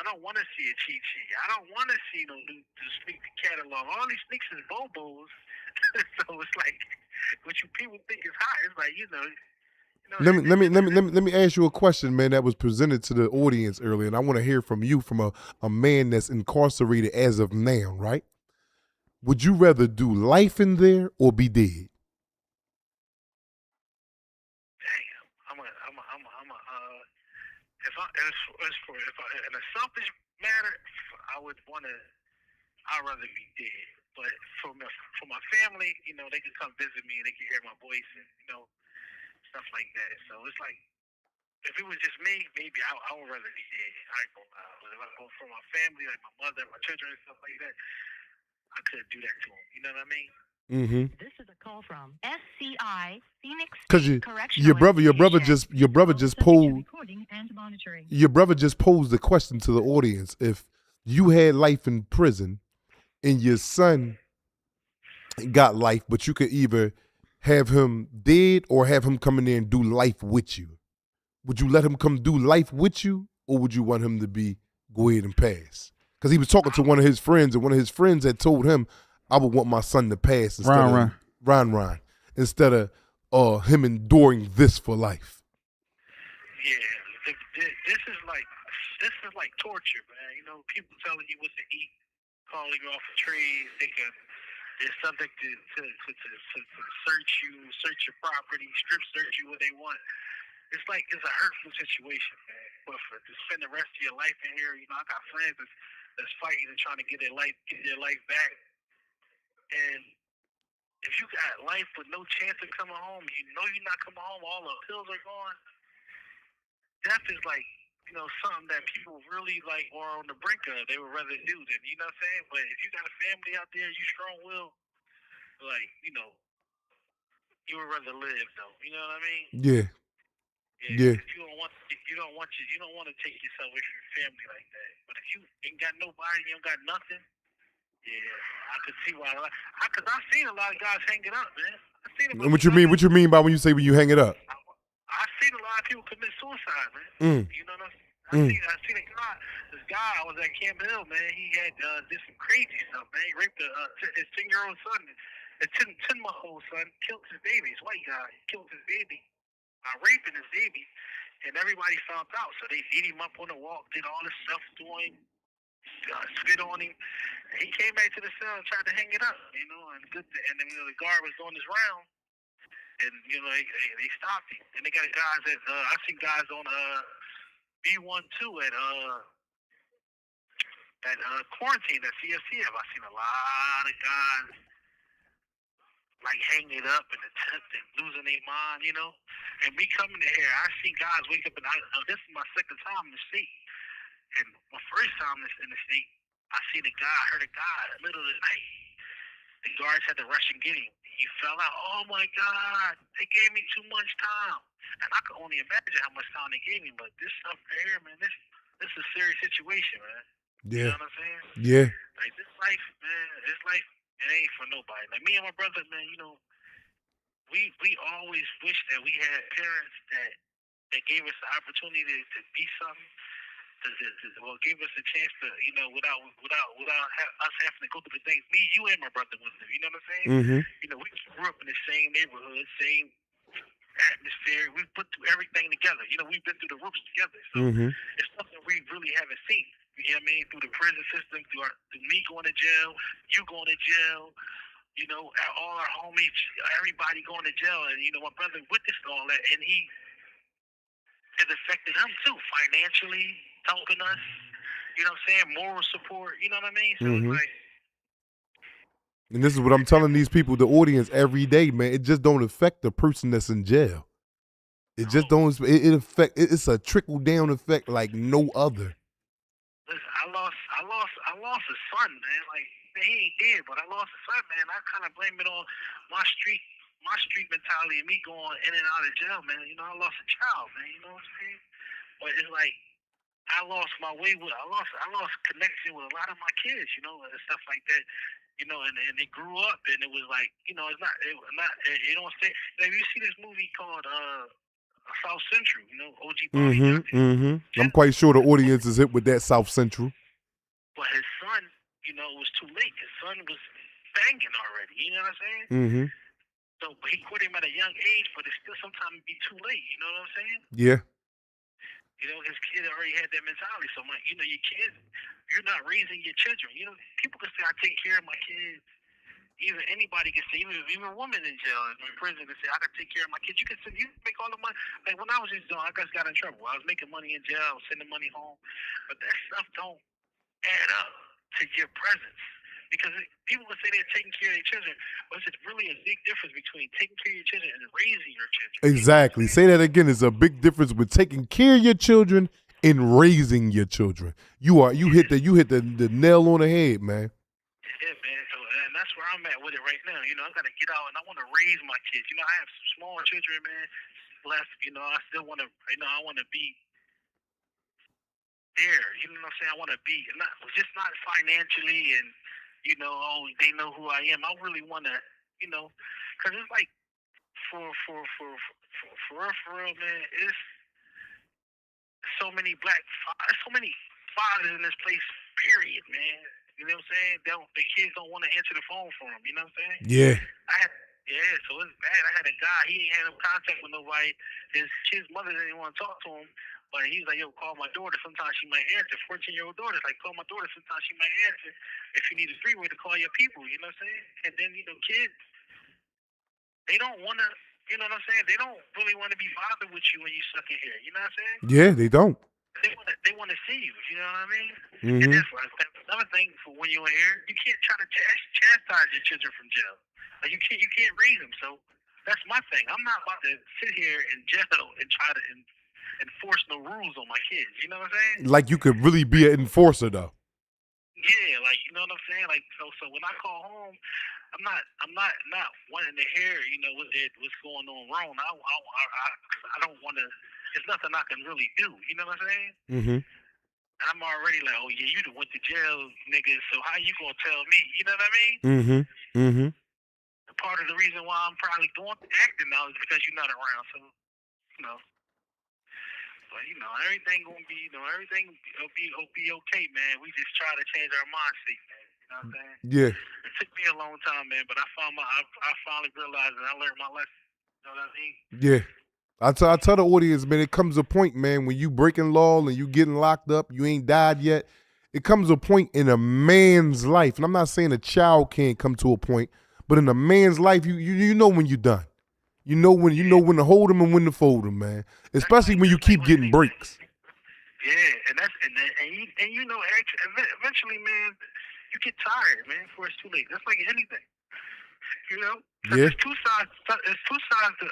don't want to see a cheat sheet. I don't want to see no new sneak catalog. All these sneaks is bobos. So it's like, what you people think is hot, it's like, you know. Let me ask you a question, man, that was presented to the audience earlier, and I want to hear from you, from a man that's incarcerated as of now, right? Would you rather do life in there or be dead? Damn, if I in a selfish manner, I'd rather be dead. But for my family, you know, they can come visit me and they can hear my voice and, you know, stuff like that. So it's like, if it was just me, maybe I would rather be dead. I ain't gonna lie. But if I go for my family, like my mother, my children, and stuff like that, I couldn't do that to them. You know what I mean? Mm-hmm. This is a call from SCI, Phoenix Because State Correctional your brother Institution. just posed Recording and monitoring. your brother just posed the question to the audience. If you had life in prison and your son got life, but you could either have him dead or have him come in there and do life with you, would you let him come do life with you, or would you want him to go ahead and pass? Because he was talking to one of his friends, and one of his friends had told him, I would want my son to pass instead of Ron, instead of him enduring this for life. Yeah, this is like torture, man. You know, people telling you what to eat, calling you off of trees. They're subject to search your property, strip search you what they want. It's a hurtful situation, man. But to spend the rest of your life in here, you know, I got friends that's fighting and trying to get their life back. And if you got life with no chance of coming home, you know you're not coming home, all the pills are gone. Death is like, you know, something that people really like are on the brink of. They would rather do than, you know what I'm saying? But if you got a family out there, you strong-willed, like, you know, you would rather live though. You know what I mean? Yeah. Yeah. You don't want to take yourself away from your family like that. But if you ain't got nobody, you don't got nothing. Yeah, I could see why. Because I've seen a lot of guys hang it up, man. And what you mean by when you hang it up? I've seen a lot of people commit suicide, man. You know what I'm saying? I seen a guy. This guy, I was at Camp Hill, man. He had did some crazy stuff, man. He raped his 10-year-old son, his 10-month-old son, killed his baby. His white guy killed his baby, raping his baby, and everybody found out. So they beat him up on the walk, did all this stuff to him, spit on him. And he came back to the cell and tried to hang it up, you know. And then you know, the guard was doing his round, and you know they stopped him. And they got guys I seen guys on B12 at quarantine at CFCF. I seen a lot of guys like hanging it up and attempting losing their mind, you know. And me coming to here, I seen guys wake up and this is my second time in the state. And my first time in the state, I seen heard a guy in the middle of the night. The guards had to rush and get him. He fell out. Oh my God, they gave me too much time. And I could only imagine how much time they gave me. But this stuff here, man, this is a serious situation, man. Yeah. You know what I'm saying? Yeah. Like this life, man, it ain't for nobody. Like me and my brother, man, you know, we always wish that we had parents that gave us the opportunity to be something. Well, gave us a chance to, you know, without us having to go through the things me, you, and my brother went through. You know what I'm saying? Mm-hmm. You know, we grew up in the same neighborhood, same atmosphere. We've put through everything together. You know, we've been through the ropes together. So it's something we really haven't seen. You know what I mean? Through the prison system, through me going to jail, you going to jail, you know, all our homies, everybody going to jail. And, you know, my brother witnessed all that, and it affected him too, financially, helping us, you know what I'm saying, moral support, you know what I mean? So it's like, And this is what I'm telling these people, the audience, every day, man. It just don't affect the person that's in jail. It just don't. It's a trickle down effect like no other. listen, I lost a son, man. Like, man, he ain't dead, but I lost a son, man. I kind of blame it on my street mentality and me going in and out of jail, man. You know, I lost a child, man. You know what I'm saying? But it's like I lost my way with. I lost connection with a lot of my kids, you know, and stuff like that. You know, and they grew up, and it was like, you know, it don't say. Like, you see this movie called South Central, you know, OG Bobby Johnson. I'm quite sure the audience is hit with that South Central. But his son, you know, it was too late. His son was banging already. You know what I'm saying? So, but he quit him at a young age, but it still sometimes be too late. You know what I'm saying? Yeah. You know, his kid already had that mentality. So, you know, your kids, you're not raising your children. You know, people can say, I take care of my kids. Even anybody can say, even a woman in jail and in prison can say, I can take care of my kids. You can say, you make all the money. Like, when I was just young, I just got in trouble. I was making money in jail. I was sending money home. But that stuff don't add up to your presence. Because people will say they're taking care of their children, but it's really a big difference between taking care of your children and raising your children. Exactly. Say that again. There's a big difference with taking care of your children and raising your children. You hit the nail on the head, man. Yeah, man. So, and that's where I'm at with it right now. You know, I got to get out and I want to raise my kids. You know, I have some small children, man, left. You know, I still want to. You know, I want to be there. You know what I'm saying? I want to be not financially and, you know, oh, they know who I am. I really want to, you know, because it's like for real, man. It's so many so many fathers in this place. Period, man. You know what I'm saying? The kids don't want to answer the phone for them. You know what I'm saying? Yeah. So it's bad. I had a guy. He ain't had no contact with nobody. His kid's mother didn't want to talk to him. But he's like, yo, call my daughter. Sometimes she might answer. 14-year-old daughter. Like, call my daughter. Sometimes she might answer. If you need a three-way to call your people, you know what I'm saying? And then, you know, kids, they don't want to, you know what I'm saying? They don't really want to be bothered with you when you suck in here. You know what I'm saying? Yeah, they don't. They want to see you. You know what I mean? And that's another thing for when you're in here. You can't try to chastise your children from jail. Like, you can't raise them. So that's my thing. I'm not about to sit here in jail and try to enforce no rules on my kids. You know what I'm saying? Like you could really be an enforcer, though. Yeah, like, you know what I'm saying? Like, so when I call home, I'm not wanting to hear, you know, what's going on wrong. I don't want to. There's nothing I can really do. You know what I'm saying? And I'm already like, oh yeah, you done went to jail, nigga. So how you gonna tell me? You know what I mean? And part of the reason why I'm probably going to acting now is because you're not around. So, you know. But, you know, everything gonna be, you know, everything will be okay, man. We just try to change our mindset, man. You know what I'm saying? Yeah. It took me a long time, man, but I finally realized and I learned my lesson. You know what I mean? Yeah. I tell the audience, man, it comes a point, man, when you breaking law and you getting locked up, you ain't died yet. It comes a point in a man's life, and I'm not saying a child can't come to a point, but in a man's life, you know when you're done. You know when to hold them and when to fold them, man. Especially when you keep getting breaks. Yeah, and you know, eventually, man, you get tired, man, before it's too late. That's like anything, you know. Yeah. There's two sides. There's two sides to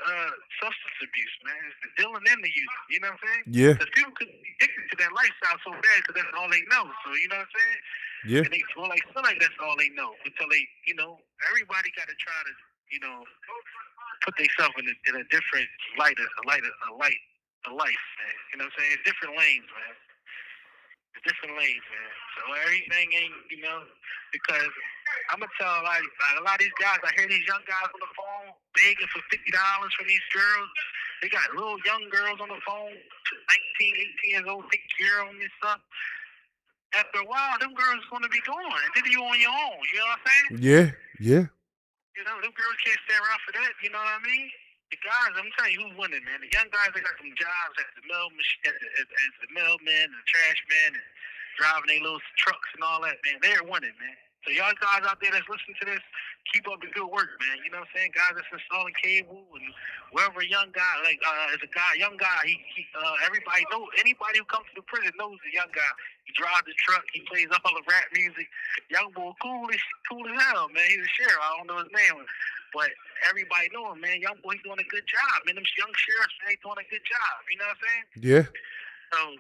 substance abuse, man. It's the dealing and the using. You know what I'm saying? Yeah. Because people could be addicted to that lifestyle so bad because that's all they know. So you know what I'm saying? Yeah. And they feel like that's all they know until they, you know, everybody got to try to, you know, put themselves in a different light, a life, man. You know what I'm saying? It's different lanes, man. It's different lanes, man. So everything ain't, you know, because I'm gonna tell a lot of these guys. I hear these young guys on the phone begging for $50 from these girls. They got little young girls on the phone, 19, 18 years old, take care of them and stuff. After a while, them girls are gonna be gone, and then you on your own. You know what I'm saying? Yeah. Yeah. You know, them girls can't stay around for that. You know what I mean? The guys, I'm telling you who's winning, man. The young guys, they got some jobs as the mailman and the trash man and driving their little trucks and all that, man. They're winning, man. So y'all guys out there that's listening to this, keep up the good work, man. You know what I'm saying? Guys that's installing cable and wherever a young guy, young guy, everybody knows, anybody who comes to the prison knows the young guy. He drives the truck, he plays all the rap music. Young boy, cool as hell, man. He's a sheriff. I don't know his name, but everybody know him, man. Young boy, he's doing a good job, man. Them young sheriffs, man, he's doing a good job. You know what I'm saying? Yeah. So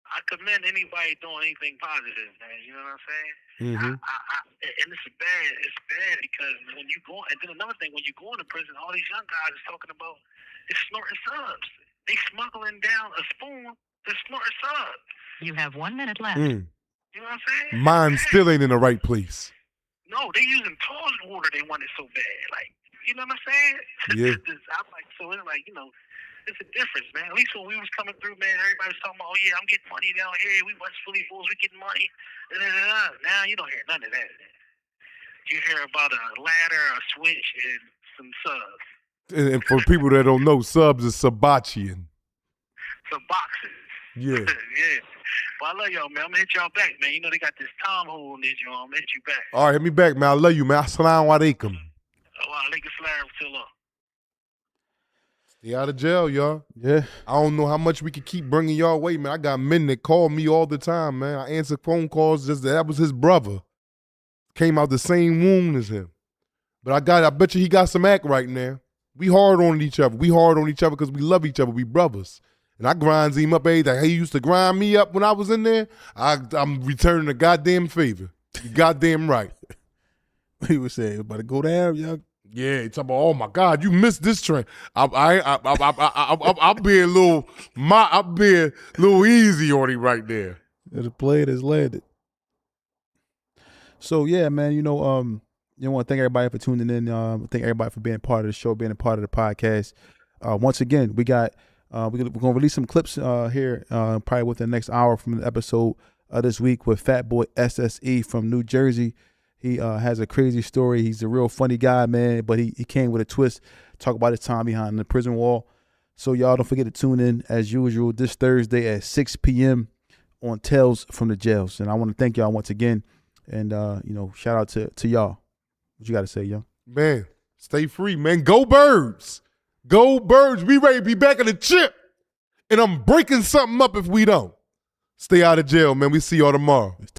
I commend anybody doing anything positive, man. You know what I'm saying? Mm-hmm. And it's bad. It's bad because when you go, and then another thing, when you go into prison, all these young guys is talking about is snorting subs. They smuggling down a spoon to snort subs. You have 1 minute left. Mm. You know what I'm saying? Mine still ain't in the right place. No, they using toilet water. They want it so bad. Like, you know what I'm saying? Yeah. I'm like, so it's like, you know, it's a difference, man. At least when we was coming through, man, everybody was talking about, oh yeah, I'm getting money down here. We West Philly Bulls, we getting money. Now you don't hear none of that. You hear about a ladder, a switch, and some subs. And for people that don't know, subs is Sabachian. Some boxes. Yeah. Yeah. Well, I love y'all, man. I'm gonna hit y'all back, man. You know they got this Tom hole in this, you know. I'm gonna hit you back. All right, hit me back, man. I love you, man. Assalamu alaikum. Wow, Lakers Salam still up. Stay out of jail, y'all. Yeah. I don't know how much we can keep bringing y'all way, man. I got men that call me all the time, man. I answer phone calls just that was his brother. Came out the same womb as him. But I bet you he got some act right now. We hard on each other. We hard on each other because we love each other. We brothers. And I grinds him up every day. He used to grind me up when I was in there. I'm returning a goddamn favor. You goddamn right. He was saying, about to go down, young. Yeah, he talking about, oh my God, you missed this train. I'm being I'm being a little easy on him right there. The plane has landed. So yeah, man, you want to thank everybody for tuning in. Thank everybody for being part of the show, being a part of the podcast. Once again, we got we're gonna release some clips here probably within the next hour from the episode this week with Fat Boy SSE from New Jersey. He has a crazy story. He's a real funny guy, man, but he came with a twist. Talk about his time behind the prison wall. So y'all don't forget to tune in as usual this Thursday at 6 p.m. on Tales from the Jails. And I want to thank y'all once again. And, shout out to y'all. What you got to say, young? Man, stay free, man. Go Birds. Go Birds. We ready to be back in the chip. And I'm breaking something up if we don't. Stay out of jail, man. We see y'all tomorrow.